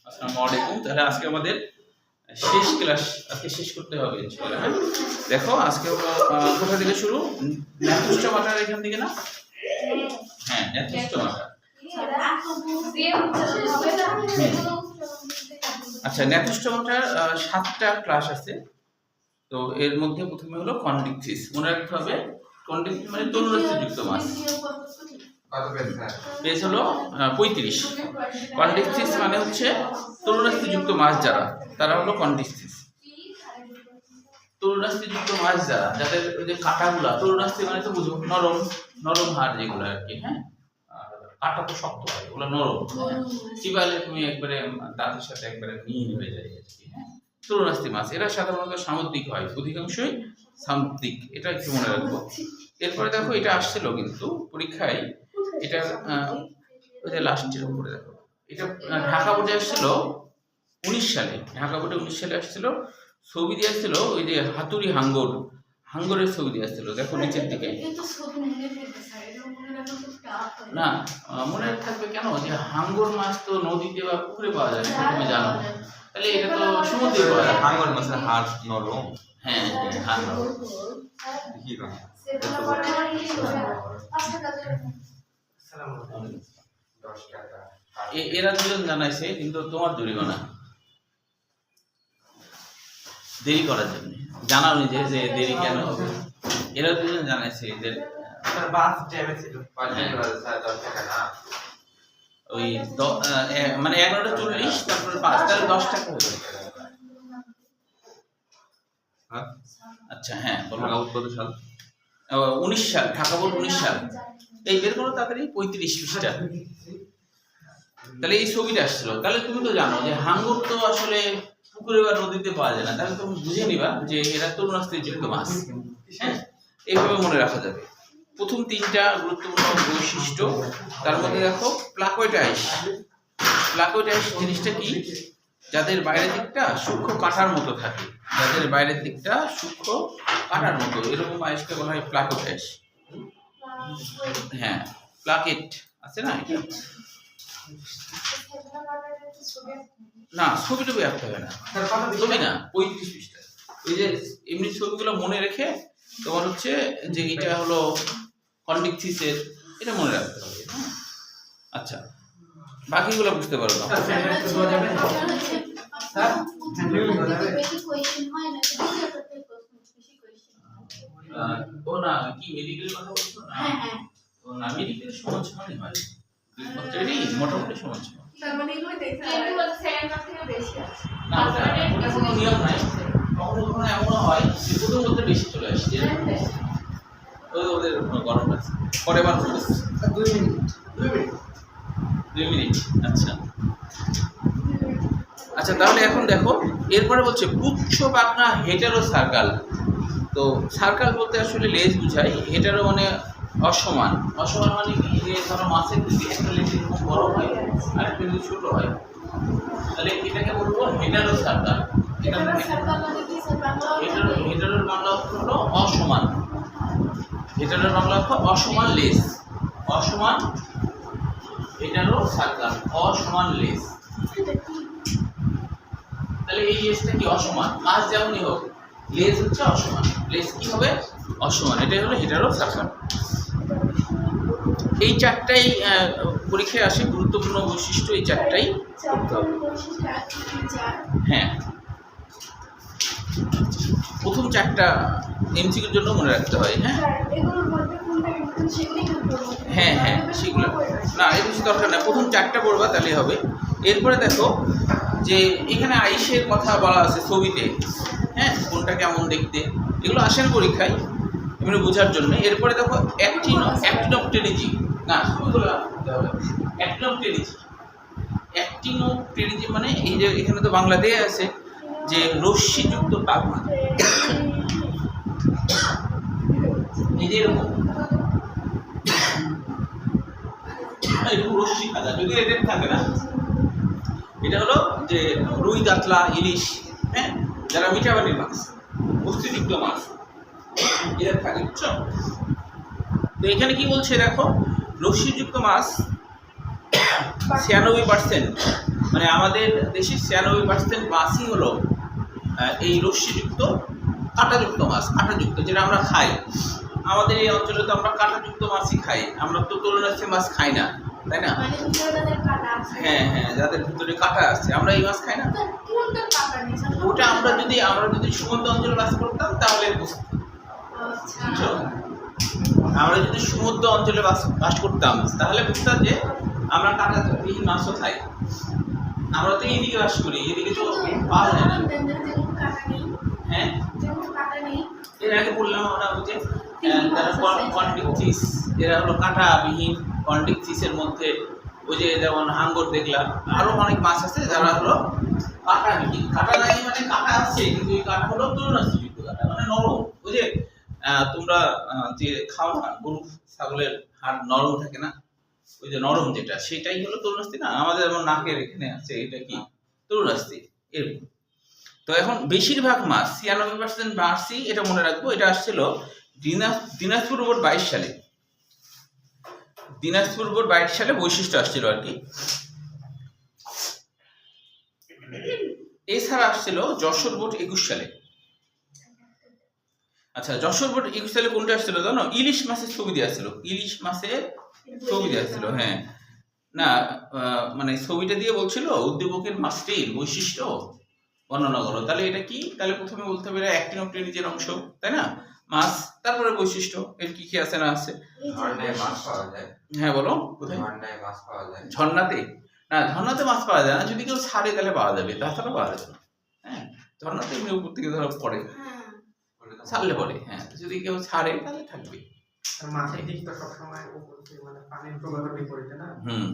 আসসালামু আলাইকুম। তাহলে আজকে আমাদের শেষ ক্লাস আজকে শেষ করতে হবে ইনশাআল্লাহ। হ্যাঁ, দেখো আজকে কোথা থেকে শুরু? ন্যাথোস্টোমাটার এখান থেকে না? হ্যাঁ, ন্যাথোস্টোমাটা। আচ্ছা, ন্যাথোস্টোমাটার 7টা ক্লাস আছে। তো এর মধ্যে প্রথমে হলো কন্ডিকথিস। মনে রাখতে হবে কন্ডিকথিস মানে তরুণাস্থিযুক্ত মাছ। পেজ হলো 35। কন্ডিকথিস মানে হচ্ছে তরুণাস্থিযুক্ত মাছ যারা, তারা হলো কন্ডিকথিস। তরুণাস্থিযুক্ত মাছ যারা, যাদের ওই যে কাঁটাগুলা, তরুণাস্থি মানে তো বুঝো নরম নরম হাড় যেগুলো আর কি। হ্যাঁ, কাঁটা তো শক্ত হয়, ওগুলো নরম। চিবাইলে তুমি একবারে দাঁতের সাথে একবারে মিহি হয়ে যায় আর কি। হ্যাঁ, তরুণাস্থি মাছ এরা সাধারণত সামুদ্রিক হয়, অধিকাংশই সামুদ্রিক, এটা একটু মনে রাখবো। এরপরে দেখো এটা আসছিল কিন্তু পরীক্ষায়, এটা ওই যে লাস্টের উপরে দেখো, এটা ঢাকা বোর্ডে আসছিল 19 সালে। ঢাকা বোর্ডে 19 সালে আসছিল। ছবি দিয়ে আসছিল ওই যে হাতুড়ি হাঙ্গরের ছবি দিয়ে আসছিল। দেখো নিচের দিকে না, মনে থাকবে কেন যে হাঙ্গর মাছ তো নদীতে বা পুকুরে পাওয়া যায় না, তুমি জানো। তাহলে এটা তো সমুদ্রে পাওয়া যায়। হাঙ্গর মাছের হাড় নরম। হ্যাঁ, হাড় নরম। এরা দুজন জানাইছে, কিন্তু তোমার জরিমানা দেরি করার জন্য। জানাও নিজে যে দেরি কেন হবে। এরা দুজন জানাইছে যে বাস জ্যামে ছিল। ওই মানে 11:40 তারপরে 5, তাহলে 10 টাকা হবে। আচ্ছা হ্যাঁ, বলো। কত সাল? 19 সাল, ঢাকা বোর্ড 19 সাল। এই বের করো তাড়াতাড়ি, 35 পৃষ্ঠা। তাহলে এই ছবিটা আসছিল। তাহলে তুমি তো জানো যে হাঙ্গর তো আসলে পুকুরে বা নদীতে পাওয়া যায় না। তাহলে তুমি বুঝে নিবা যে এরা তরুণাস্থিযুক্ত মাছ। হ্যাঁ, এইভাবে মনে রাখা যাবে। প্রথম 3টা গুরুত্বপূর্ণ বৈশিষ্ট্য, তার মধ্যে দেখো প্লাকোইটাইস। প্লাকোইটাইস জিনিসটা কি? যাদের বাইরের দিকটা সূক্ষ্ম কাঁটার মতো থাকে, যাদের বাইরের দিকটা সূক্ষ্ম কাঁটার মতো, এরকম আইসকে বলা হয় প্লাকোইটাইস। হ্যাঁ, প্লাকেট আছে না, এটা না, ছবি টবি আঁকতে হবে না, ছবি না, 35 পৃষ্ঠা। ওই যে এমনি ছবিগুলো মনে রেখে তোমার হচ্ছে যে এটা হলো কন্ডিকথিসের, এটা মনে রাখতে হবে। আচ্ছা, বাকিগুলো বুঝতে পারো না। ও না, কি মেডিকেল কথা বলছো না? ও না, মেডিকেল সমাজ সমানই হয়, এটাই মোটামুটি সমাজ সমান। না, ওটা কোনো নিয়ম নাই। কখনো কখনো এমন হয় যে প্রথম মধ্যে বেশি চলে আসছে, ওদের গরম আছে। পরে বার 2 মিনিট। আচ্ছা আচ্ছা, তাহলে এখন দেখো এরপরে বলছে পুচ্ছ পাখনা হেটারো সার্কাল। তো সার্কাল বলতে আসলে লেজ বুঝায়, হেটারো মানে অসমান। অসমান মানে কি? যে ধরো মাছের দিকে একটা লেজ এরকম বড় হয় আর একটা লেজ ছোট হয়, তাহলে এটাকে বলবো হেটারো সার্কাল। হেটারোর বাংলা অর্থ হলো অসমান। হেটারোর বাংলা অর্থ অসমান লেজ, অসমান। হেটারো সার্কাল, অসমান লেজ। তাহলে এই লেজটা কি অসমান? মাছ যেমনই হোক, লেজ হচ্ছে অসমান। লেজ কি হবে? অসমান। এটাই হলো হেটারো সার্কাল। এই 4টাই পরীক্ষায় আসে, গুরুত্বপূর্ণ বৈশিষ্ট্য এই 4টাই করতে হবে। হ্যাঁ, প্রথম 4টা এমসিকিউর জন্য মনে রাখতে হয়। হ্যাঁ হ্যাঁ হ্যাঁ, সেগুলো না, এই বেশি দরকার না, প্রথম 4টা পড়বা তাহলেই হবে। এরপরে দেখো যে এখানে আইসের কথা বলা আছে ছবিতে। হ্যাঁ, কোনটা কেমন দেখতে, এগুলো আসেন পরীক্ষায় এমনি বোঝার জন্য। এরপরে দেখো অ্যাক্টিনোপটেরিজি, না ছবিগুলো অ্যাক্টিনোপটেরিজি মানে এই যে এখানে তো বাংলা দেয়া আছে যে রশ্মিযুক্ত পাখনা। এই যে এরকম রশ্মি খাজা, যদি এদের থাকে না, এটা হলো যে রুই, কাতলা, ইলিশ, হ্যাঁ, যারা মিঠাবাড়ির মাছ, অস্থিযুক্ত মাছ, এদের থাকে, বুঝছো? তো এখানে কি বলছে দেখো, রশ্মিযুক্ত মাছ 96% মানে আমাদের দেশের 96% মাছই হলো এই রশ্মিযুক্ত কাঁটাযুক্ত মাছ, কাঁটাযুক্ত যেটা আমরা খাই। আমাদের এই অঞ্চলে তো আমরা কাঁটাযুক্ত মাছই খাই, আমরা তো তরুণাস্তি মাছ খাই না, তাই না? মানে ভিতরে তাদের কাটা আছে। হ্যাঁ হ্যাঁ, যাদের ভিতরে কাঁটা আছে আমরা এই মাছ খাই না। তো কোনটা কাটা নেই স্যার? ওটা আমরা যদি সমুদ্র অঞ্চলে বাস করতাম তাহলে বুঝতাম, আচ্ছা। বুঝছো? আমরা যদি সমুদ্র অঞ্চলে বাস করতাম তাহলে বুঝতাম যে আমরা কাঁটাবিহীন মাছও খাই। আমরা তো এইদিকে বাস করি, এদিকে তো পাওয়া যায় না। যেগুলো কাটা নেই, হ্যাঁ, যেগুলো কাটা নেই, এর আগে বললাম আমরা যে তারা কন্ডিকচিস, এরা হলো কাঁটাবিহীন। কন্ডিকচিসের মধ্যে ওই যে যেমন হাঙ্গর দেখলাম, আরো অনেক মাছ আছে যারা হলো কাঁটাবিহীন। কাঁটা নাই মানে কাঁটা আছে কিন্তু এই কাঁটা হলো তরুণাস্থিযুক্ত কাঁটা, মানে নরম। ওই যে তোমরা যে খাও না, গরু ছাগলের হাড় নরম থাকে না, ওই যে নরম যেটা সেটাই হলো তরুণাস্থি না। আমাদের যেমন নাকের এখানে আছে, এটা কি তরুণাস্থি এরকম। তো এখন বেশিরভাগ মাছ 96% মাছই, এটা মনে রাখবো, এটা আসছিল দিনাজপুর বোর্ড 22 সালে। দিনাজপুর বোর্ড 22 সালে বৈশিষ্ট্য আসছিল আর কি। এছাড়া আসছিল যশোর বোর্ড 21 সালে। আচ্ছা, যশোর বোর্ড 21 সালে কোনটা আসছিল জানো? ইলিশ মাছের ছবি দিয়ে আসছিল, ইলিশ মাছের ছবি দিয়ে আসছিল। হ্যাঁ, না মানে ছবিটা দিয়ে বলছিল উদ্দীপকের মাছটির বৈশিষ্ট্য বর্ণনা করো। তাহলে এটা কি? তাহলে প্রথমে বলতে হবে এটা অ্যাক্টিন অফ নিজের অংশ, তাই না? মাছ, তারপরে বৈশিষ্ট্য এর কি কি আছে না আছে। ঝর্ণায় মাছ পাওয়া যায়। হ্যাঁ বলো, কোথায়? ঝর্ণায় মাছ পাওয়া যায়। ঝর্ণাতে? না, ঝর্ণাতে মাছ পাওয়া যায় না, যদি কেউ ছাড়ে তাহলে পাওয়া যাবে, তাছাড়া পাওয়া যাবে না। হ্যাঁ, ঝর্ণাতে এমনি উপর থেকে ধরো পড়ে, হ্যাঁ। ছাড়লে পড়ে। হ্যাঁ, যদি কেউ ছাড়ে তাহলে থাকবে। আর মাছের দিকটা সবসময় উপর থেকে মানে পানির প্রবাহের বিপরীতে না। হুম।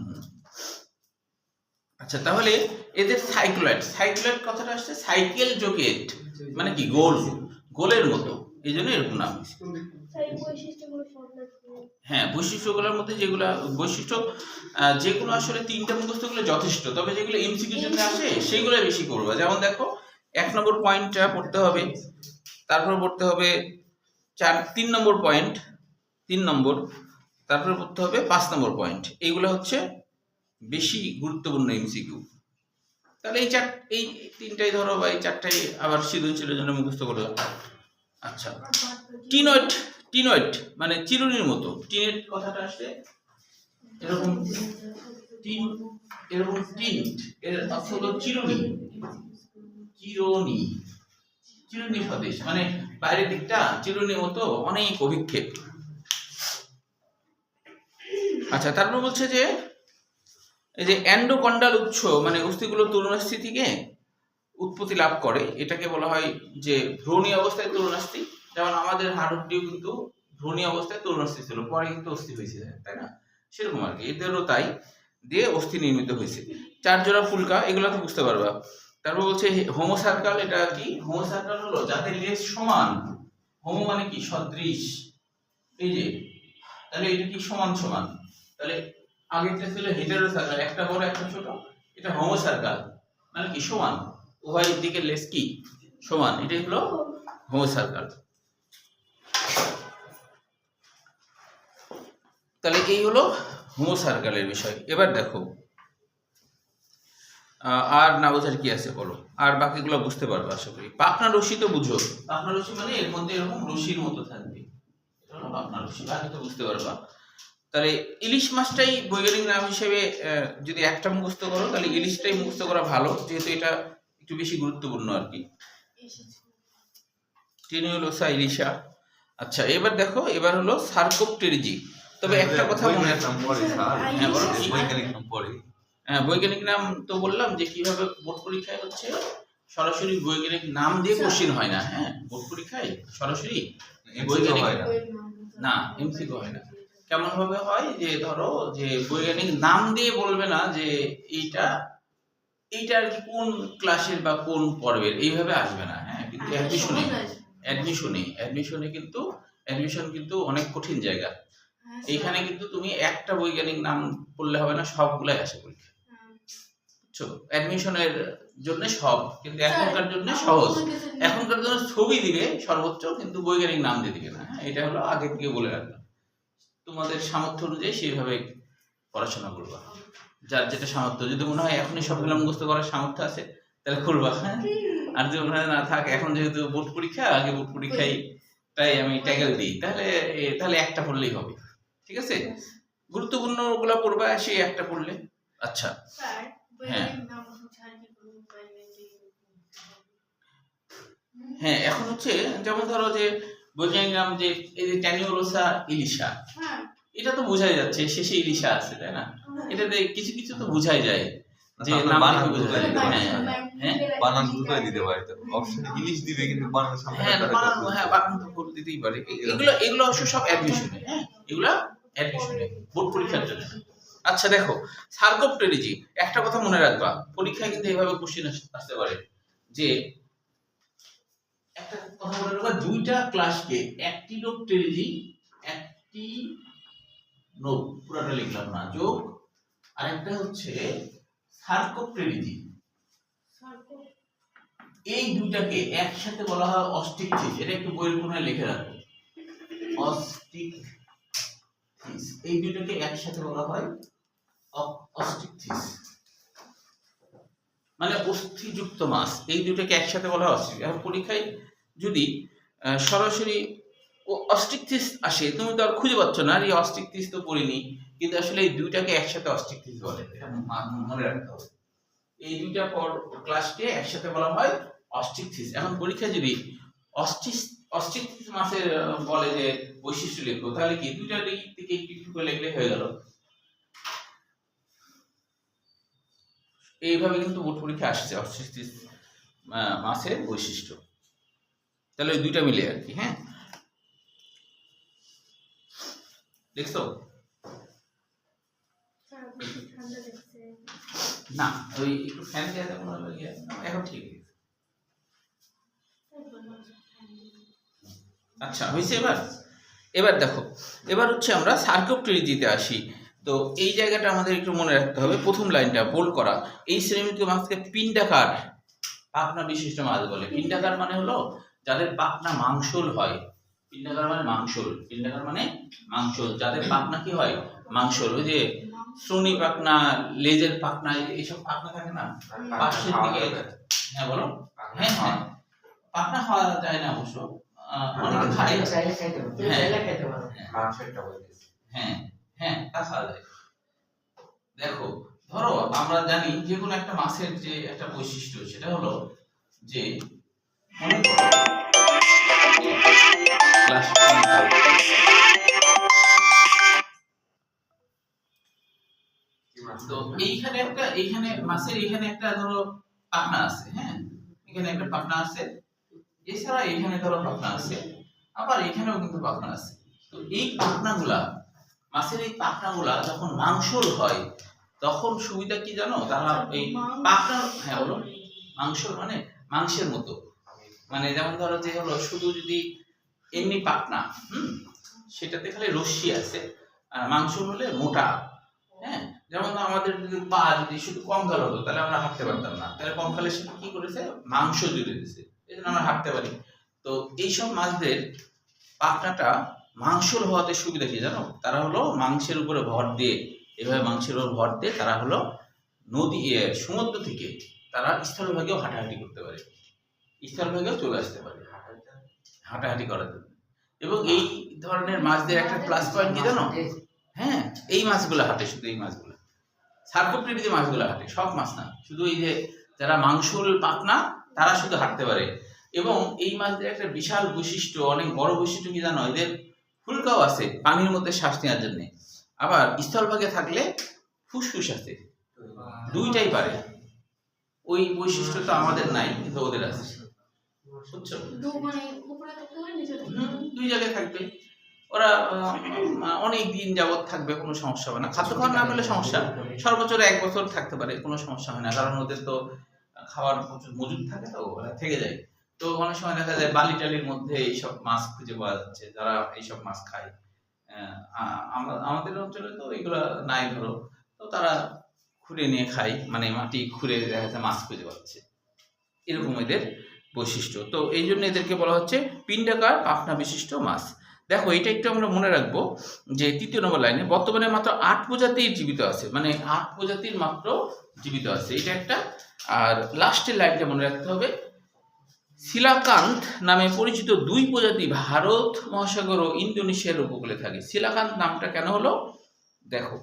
আচ্ছা, তাহলে এদের সাইক্লোয়েড, সাইক্লোয়েড কথাটা আসছে সাইকেল জোকেট, মানে কি গোল, গোলের মতো, এই জন্য এরকম নাম হয়েছে। সেই বৈশিষ্ট্যগুলো সম্পর্কে হ্যাঁ, বৈশিষ্ট্যগুলোর মধ্যে যেগুলো বৈশিষ্ট্য যেগুলো আসলে 3টা মুখস্থ করলে যথেষ্ট, তবে যেগুলো এমসিকিউর জন্য আসে সেগুলো বেশি করবো। যেমন দেখো 1 নম্বর পয়েন্টটা পড়তে হবে, তারপর পড়তে হবে 3 নম্বর পয়েন্ট, 3 নম্বর, তারপরে পড়তে হবে 5 নম্বর পয়েন্ট। এইগুলো হচ্ছে বেশি গুরুত্বপূর্ণ এমসিকিউ। তাহলে এই 3টাই ধরো বা এই 4টাই আবার সৃজনশীলের জন্য মুখস্থ করে দাও। আচ্ছা, টিনয়েড, টিনয়েড মানে চিরুনির মতো। টিনের কথাটা আসছে এরকম, টিন এরকম, টিন্ট এর অর্থ হলো চিরুনি, চিরুনি, চিরুনি স্বদেশ, মানে বাইরের দিকটা চিরুনির মতো, অনেক অভিক্ষেপ। আচ্ছা, তারপর বলছে যে এই যে এন্ডোকন্ডাল উৎস, মানে অস্থিগুলো তরুণাস্থি থেকে উৎপত্তি লাভ করে, এটাকে বলা হয় যে ভ্রূণী অবস্থায় তরুণাস্থি। যেমন আমাদের হাড়টিও কিন্তু ভ্রূণী অবস্থায় তরুণাস্থি ছিল, পরে কিন্তু অস্থি হয়েছে, তাই না? সেরকম আর কি, এদেরও তাই দিয়ে অস্থি নির্মিত হয়েছে। 4 জোড়া ফুলকা, এগুলো তো বুঝতে পারবা। তারপর বলছে হোমোসার্কাল, এটা কি? হোমোসার্কাল হলো যাদের লেজ সমান। হোমো মানে কি? সদৃশ। এই যে, তাহলে এটা কি? সমান সমান। তাহলে আগেরটা ছিল হেটেরোসার্কাল, একটা বড় একটা ছোট, এটা হোমোসার্কাল মানে কি? সমান, উভয় দিকের লেজ কি? সমান, এটাই হলো হোমোসার্কাল। তাহলে এই হলো হোমোসার্কালের বিষয়। এবার দেখো আর না বোঝার কি আছে বলো, আর বাকিগুলো বুঝতে পারবে আশা করি। পাখনা রশ্মি তো বুঝো, পাখনা রশ্মি মানে এর মধ্যে এরকম রশ্মির মতো থাকবে, এটা হলো পাখনা রশ্মি, বাকি তো বুঝতে পারবা। তাহলে ইলিশ মাছটাই বৈজ্ঞানিক নাম হিসেবে যদি একটা মুখস্থ করো তাহলে ইলিশটাই মুখস্থ করা ভালো, যেহেতু এটা একটু বেশি গুরুত্বপূর্ণ আর কি। টিনিউলোসা ইলিশা। আচ্ছা, এবার দেখো, এবার হলো সার্কোপটেরিজি। তবে একটা কথা মনে রাখলাম, হ্যাঁ বলো কি? বৈজ্ঞানিক নাম পড়ে। হ্যাঁ, বৈজ্ঞানিক নাম তো বললাম যে কিভাবে বোর্ড পরীক্ষায় হচ্ছে সরাসরি বৈজ্ঞানিক নাম দিয়ে কোশ্চেন হয় না। হ্যাঁ, বোর্ড পরীক্ষায় সরাসরি বৈজ্ঞানিক না, এমসিকিউ হয় না। কেমন ভাবে হয় যে ধরো যে বৈজ্ঞানিক নাম দিয়ে বলবে না যে এইটা এইটা আর কি কোন ক্লাসের বা কোন পর্বের, এইভাবে আসবে না। হ্যাঁ, কিন্তু অ্যাডমিশনে কিন্তু অ্যাডমিশন কিন্তু অনেক কঠিন জায়গা। এইখানে কিন্তু তুমি একটা বৈজ্ঞানিক নাম বললে হবে না, সবগুলাই আসে পরীক্ষা, বুঝছো? অ্যাডমিশনের জন্য সব, কিন্তু এখনকার জন্য সহজ। এখনকার জন্য ছবি দিবে সর্বোচ্চ, কিন্তু বৈজ্ঞানিক নাম দিয়ে দিবে না। হ্যাঁ, এটা হলো আগে থেকে বলে রাখলাম। তোমাদের সামর্থ্য অনুযায়ী সেইভাবে পড়াশোনা করবা। যার যেটা সামর্থ্য, যদি মনে হয় এখনই সবগুলো মুখস্থ করার সামর্থ্য আছে তাহলে করবা, হ্যাঁ। আর যদি মনে হয় না থাক, এখন যেহেতু বোর্ড পরীক্ষা, আগে বোর্ড পরীক্ষায় তাই আমি ট্যাকেল দিই, তাহলে একটা পড়লেই হবে, ঠিক আছে। গুরুত্বপূর্ণ গুলা পড়বা, সেই একটা পড়লে। আচ্ছা, স্যার হ্যাঁ। বইয়ের নাম হচ্ছে আর কি কোনো বাইরে হ্যাঁ, এখন হচ্ছে যেমন ধরো যে বৈজ্ঞানিক নাম যে এই যে ট্যানিওলোসা ইলিশা, হ্যাঁ এটা তো বোঝাই যাচ্ছে শেষে ইলিশা আছে, তাই না? এটাতে কিছু কিছু তো বোঝাই যায় যে তাহলে নাম বানান থেকে বোঝা যায়। বোঝাই হ্যাঁ, যায়। হ্যাঁ। বানান দুটোই দিতে পারি তো, অপশন ইংলিশ দিবে কিন্তু বানান সামনে হ্যাঁ, একটা বানান, করে হ্যাঁ, বানান তো করে দিতেই পারে। এগুলো অবশ্য সব অ্যাডমিশনে, হ্যাঁ, এগুলা অ্যাডমিশনে, বোর্ড পরীক্ষার জন্য। আচ্ছা দেখো, সার্কোপটেরিজি, একটা কথা মনে রাখবা, পরীক্ষায় কিন্তু এইভাবে কোশ্চেন আসতে পারে যে একটা কথা মনে রাখবা, দুইটা ক্লাসকে অ্যাক্টিনোপটেরিজি, অ্যাক্টিনো পুরোটা লিখলাম না, যোগ আরেকটা হচ্ছে সার্কোপটেরিজি, এই দুইটাকে একসাথে বলা হয় অস্টিকথিস। এটা একটু বইয়ের কোণায় লিখে রাখো, অস্টিকথিস। এই দুইটাকে একসাথে বলা হয় অস্টিকথিস, মানে অস্থিযুক্ত মাছ। এই দুইটাকে একসাথে বলা হয় অস্টিক। এখন পরীক্ষায় যদি সরাসরি অস্টিকথিস আসে, তুমি তো আর খুঁজে পাচ্ছ না, আর এই অস্টিকথিস তো পড়িনি, কিন্তু আসলে এই দুইটাকে একসাথে অস্টিকথিস বলে, এটা মনে রাখতে হবে। এই দুইটা ক্লাসকে একসাথে বলা হয় অস্টিকথিস। এখন পরীক্ষায় যদি অস্টিকথিস মাছের বলে যে বৈশিষ্ট্য লিখো, তাহলে কি দুইটা দিক থেকে একটু একটু করে লিখলে হয়ে গেল। এইভাবে কিন্তু বোর্ড পরীক্ষা আসছে অস্টিকথিস মাছের বৈশিষ্ট্য। তাহলে ওই দুইটা মিলে আর কি, হ্যাঁ, দেখছো স্যার বেশি ঠান্ডা লাগছে না, ওই একটু ফ্যান দিয়ে দেবো, এখন ঠিক আছে। আচ্ছা, হয়েছে। এবার দেখো, এবার হচ্ছে আমরা সার্কোপটেরিজিতে আসি। তো এই জায়গাটা আমাদের একটু মনে রাখতে হবে, প্রথম লাইনটা বোল্ড করা। এই শ্রেণীকে মাছকে পিণ্ডাকার পাখনা বিশিষ্ট মাছ বলে। পিণ্ডাকার মানে হলো যাদের পাখনা মাংসল হয়। পিণ্ডাকার মানে মাংসল, পিণ্ডাকার মানে মাংসল, যাদের পাখনা কি হয় মাংসল। ওই যে শ্রোণী পাখনা, লেজের পাখনা, এইসব পাখনা থাকে না পাশের দিকে। হ্যাঁ বলো। হ্যাঁ হ্যাঁ, পাখনা খাওয়া যায় না অবশ্য, অনেকে খায়। মাংসটা বলতেছি। হ্যাঁ হ্যাঁ, তা খাওয়া যায়। দেখো, ধরো আমরা জানি যে কোনো একটা মাছের যে একটা বৈশিষ্ট্য, সেটা হলো যে মনে করো ক্লাস তো এইখানে মাছের এখানে একটা ধরো পাখনা আছে, হ্যাঁ, এখানে একটা পাখনা আছে, এছাড়া এখানে ধরো পাখনা আছে, আবার এখানেও কিন্তু পাখনা আছে। তো এই পাখনাগুলা, মাছের এই পাখনাগুলা যখন মাংসল হয়, তখন সুবিধা কি জানো, তারা এই পাখনা, হ্যাঁ বলো, মাংসল মানে মাংসের মতো, মানে যেমন ধরো যে হলো শুধু যদি এমনি পাখনা, সেটাতে খালি রশ্মি আছে, আর মাংস হলে মোটা, হ্যাঁ। যেমন আমাদের যদি পা যদি শুধু কম ধরা হতো, তাহলে আমরা হাঁটতে পারতাম না, তাহলে কম খালে সেটা কি করেছে, মাংস জুড়ে দিয়েছে, এই জন্য আমরা হাঁটতে পারি। তো এইসব মাছদের পাখনাটা মাংসল হওয়াতে সুবিধা কি জানো, তারা হলো মাংসের উপরে ভর দিয়ে, এভাবে মাংসের উপর ভর দিয়ে তারা হলো নদী, সমুদ্র থেকে তারা স্থলভাগেও হাঁটাহাঁটি করতে পারে, স্থলভাগেও চলে আসতে পারে হাঁটাহাঁটি করার জন্য। এবং এই ধরনের মাছদের একটা প্লাস পয়েন্ট কি জানো, হ্যাঁ, এই মাছগুলো হাঁটে, শুধু এই মাছগুলো, সার্কোপটেরিজি মাছগুলো হাঁটে, সব মাছ না, শুধু এই যে যারা মাংসল পাখনা তারা শুধু হাঁটতে পারে। এবং এই মাছদের একটা বিশাল বৈশিষ্ট্য, অনেক বড় বৈশিষ্ট্য কি জানো, এদের ফুলকাও আছে পানির মধ্যে শ্বাস নেওয়ার জন্য, আবার স্থলভাগে থাকলে ফুসফুস আছে, দুইটাই পারে। ওই বৈশিষ্ট্যটা আমাদের নাই, কিন্তু ওদের আছে, বুঝছো? মানে উপরে থাকতে হয়, নিচে থাকতে হয়। দুই জায়গায় থাকবে ওরা, অনেক দিন যাবত থাকবে, কোনো সমস্যা হবে না। খাদ্য খাওয়া না পেলে সমস্যা, সর্বোচ্চ 1 বছর থাকতে পারে, কোনো সমস্যা হয় না, কারণ ওদের তো খাবার প্রচুর মজুদ থাকে, তো ওরা থেকে যায়। তো অনেক সময় দেখা যায় বালি টালির মধ্যে এইসব মাছ খুঁজে পাওয়া যাচ্ছে, যারা এইসব মাছ খায়। আমাদের অঞ্চলে তো এগুলা নাই ধরো, তো তারা খুঁড়ে নিয়ে খায়, মানে মাটি খুঁড়ে দেখা যাচ্ছে মাছ খুঁজে পাচ্ছে, এরকম এদের বৈশিষ্ট্য। তো এই জন্য এদেরকে বলা হচ্ছে পিণ্ডাকার পাখনা বিশিষ্ট মাছ। দেখো এটা একটু আমরা মনে রাখবো যে 3 নম্বর লাইনে বর্তমানে মাত্র 8 প্রজাতির জীবিত আছে, মানে 8 প্রজাতির মাত্র জীবিত আছে, এটা একটা। আর লাস্টের লাইনটা মনে রাখতে হবে, সিলাকান্ত নামে পরিচিত 2 প্রজাতি ভারত মহাসাগর ও ইন্দোনেশিয়ার উপকূলে থাকে। সিলাকান্ত নামটা কেন হলো দেখো,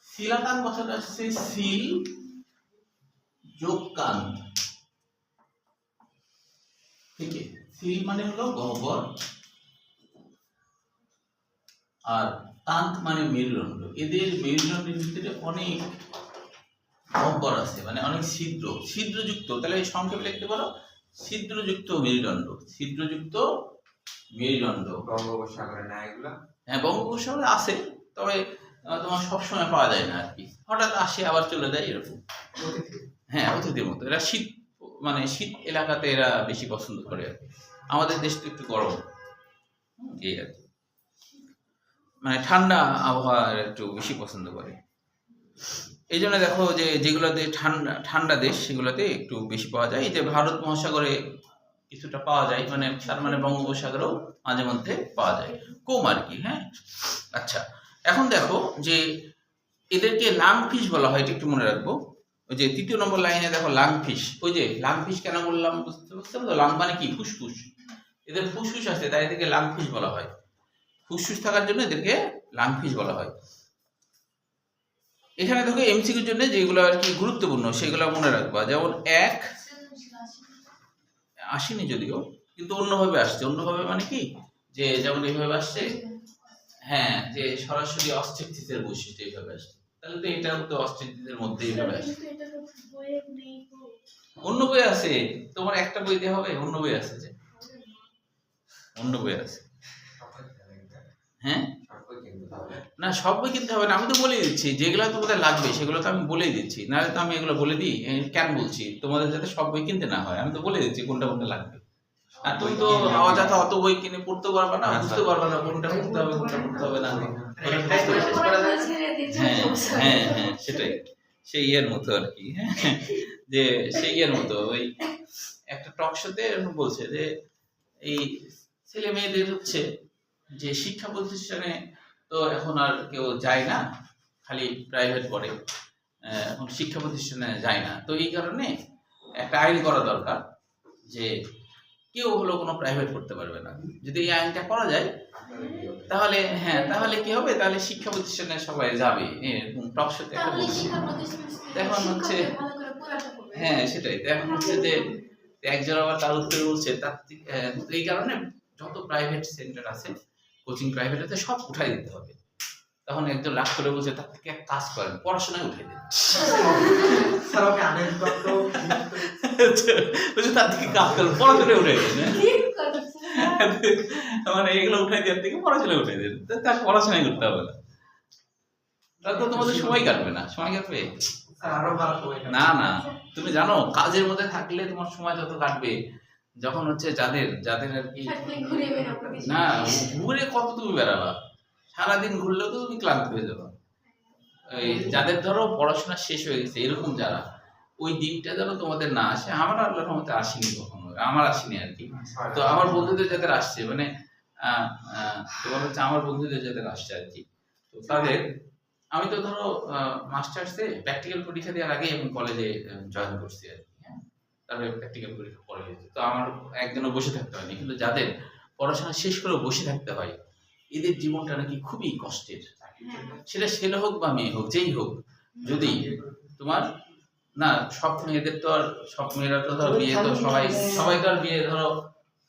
সিলাকান্ত কথাটা আসছে সিল যোগ কান্ত, ঠিক আছে? সিল মানে হলো গহ্বর আর কান্ত মানে মেরুদণ্ড। এদের মেরুদণ্ডের ভিতরে অনেক গহ্বর আছে, মানে অনেক ছিদ্রযুক্ত, তাহলে এই সংক্ষেপে লিখতে পারো ছিদ্রযুক্ত মেরুদণ্ড, ছিদ্রযুক্ত মেরুদণ্ড। বঙ্গোপসাগরে না এগুলা? হ্যাঁ, বঙ্গোপসাগরে আছে, তবে তোমার সবসময় পাওয়া যায় না আর কি, হঠাৎ আসে আবার চলে যায় এরকম। হ্যাঁ, অতিথির মতো। এরা শীত, মানে শীত এলাকাতে এরা বেশি পছন্দ করে আর কি। আমাদের দেশ তো একটু গরম, এই আর কি, মানে ঠান্ডা আবহাওয়া একটু বেশি পছন্দ করে। এই জন্য দেখো যে যেগুলোতে ঠান্ডা ঠান্ডা দেশ সেগুলোতে একটু বেশি পাওয়া যায়। এই যে ভারত মহাসাগরে কিছুটা পাওয়া যায়, মানে তার মানে বঙ্গোপসাগরেও মাঝে মধ্যে পাওয়া যায়, কম আর কি। হ্যাঁ, আচ্ছা, এখন দেখো যে এদেরকে লাংফিশ বলা হয়, এটা একটু মনে রাখবো। ওই যে 3 নম্বর লাইনে দেখো লাংফিশ, ওই যে লাংফিশ কেন বললাম বুঝতে পারছো তো? লাং মানে কি? ফুসফুস। এদের ফুসফুস আছে, তাই এদেরকে লাংফিশ বলা হয়। ফুসফুস থাকার জন্য এদেরকে লাংফিশ বলা হয়। এখানে দেখো এমসিকিউর জন্য যেগুলো আর কি গুরুত্বপূর্ণ সেগুলো মনে রাখবা, যেমন 1 আসেনি যদিও, কিন্তু অন্যভাবে আসছে। অন্যভাবে মানে কি, যে যেমন এইভাবে আসছে, হ্যাঁ, যে সরাসরি অস্ট্রিকথিসের বৈশিষ্ট্য এইভাবে আসছে, তাহলে তো এটা তো অস্ট্রিকথিসের মধ্যে এইভাবে আসছে। কিন্তু এটা তো বইয়ে নেই তো। অন্য বই আছে, তোমার একটা বই দিয়ে হবে? অন্য বই আছে, যে অন্য বই আছে। হ্যাঁ, না সব বই কিনতে হবে না, আমি তো বলে দিচ্ছি যেগুলো তোমাদের লাগবে সেগুলো তো আমি বলেই দিচ্ছি, নাহলে তো আমি এগুলো বলে দিই কেন বলছি তোমাদের যাতে সব বই কিনতে না হয়, আমি তো বলে দিচ্ছি কোনটা কোনটা লাগবে। আর তুমি তো অযথা অত বই কিনে পড়তে পারবে না, বুঝতে পারবে না কোনটা পড়তে হবে কোনটা পড়তে হবে না। ছেড়ে দিচ্ছি। হ্যাঁ হ্যাঁ হ্যাঁ, সেটাই, সেই ইয়ের মতো আর কি। হ্যাঁ, যে সেই ইয়ের মতো ওই একটা টক শোতে বলছে যে এই ছেলে মেয়েদের হচ্ছে যে শিক্ষা প্রতিষ্ঠানে তো এখন আর কেউ যায় না, খালি প্রাইভেট পড়ে, এখন শিক্ষা প্রতিষ্ঠানে যায় না। তো এই কারণে একটা আইন করা দরকার যে কেউ হলো কোনো প্রাইভেট করতে পারবে না। যদি এই আইনটা করা যায় তাহলে, হ্যাঁ, তাহলে কি হবে, তাহলে শিক্ষা প্রতিষ্ঠানে সবাই যাবে। এরকম টক শোতে একটা তাহলে বলছে। শিক্ষা প্রতিষ্ঠানে এখন হচ্ছে, ভালো করে পড়াশোনা করবে। হ্যাঁ সেটাই, তো এখন হচ্ছে যে একজন আবার তার উত্তরে বলছে তার এই কারণে যত প্রাইভেট সেন্টার আছে, কোচিং প্রাইভেট আছে, সব উঠাই দিতে হবে। তখন একজন রাগ করে বলছে তার থেকে এক কাজ করেন, পড়াশোনায় উঠাই দেন। স্যার ওকে আনেন কত বলছে তার থেকে কাজ করেন, পড়াশোনায় উঠাই দেন। ঠিক করেছে। মানে এগুলো উঠাই দেওয়ার থেকে পড়াশোনায় উঠাই দেন, তার পড়াশোনায় করতে হবে না, তার তো তোমাদের সময় কাটবে না। সময় কাটবে স্যার আরো ভালো সময় না, না, তুমি জানো কাজের মধ্যে থাকলে তোমার সময় যত কাটবে, যখন হচ্ছে যাদের যাদের আর কি, খালি ঘুরে বেড়াবো বেশি। না ঘুরে কত তুমি বেড়াবা, সারাদিন ঘুরলেও তো তুমি ক্লান্ত হয়ে যাবে। ওই যাদের ধরো পড়াশোনা শেষ হয়ে গেছে এরকম যারা, ওই দিনটা যেন তোমাদের না আসে। আমার আল্লাহর রহমতে আসেনি কখনো, আমার আসেনি আর কি। তো আমার বন্ধুদের যাদের আসছে, মানে তোমার হচ্ছে আমার বন্ধুদের যাদের আসছে আর কি, তো তাদের, আমি তো ধরো মাস্টার্সে প্র্যাকটিক্যাল পরীক্ষা দেওয়ার আগে আমি কলেজে জয়েন করছি আর কি। হ্যাঁ, তারপরে প্র্যাকটিক্যাল পরীক্ষা পরে হয়েছে, তো আমার একদিনও বসে থাকতে হয়নি। কিন্তু যাদের পড়াশোনা শেষ করে বসে থাকতে হয়, এদের জীবনটা নাকি খুবই কষ্টের। সেটা ছেলে হোক বা মেয়ে হোক, যেই হোক, যদি তোমার, না সব মেয়েদের তো আর, সব মেয়েরা তো ধরো বিয়ে তো সবাই তো আর বিয়ে ধরো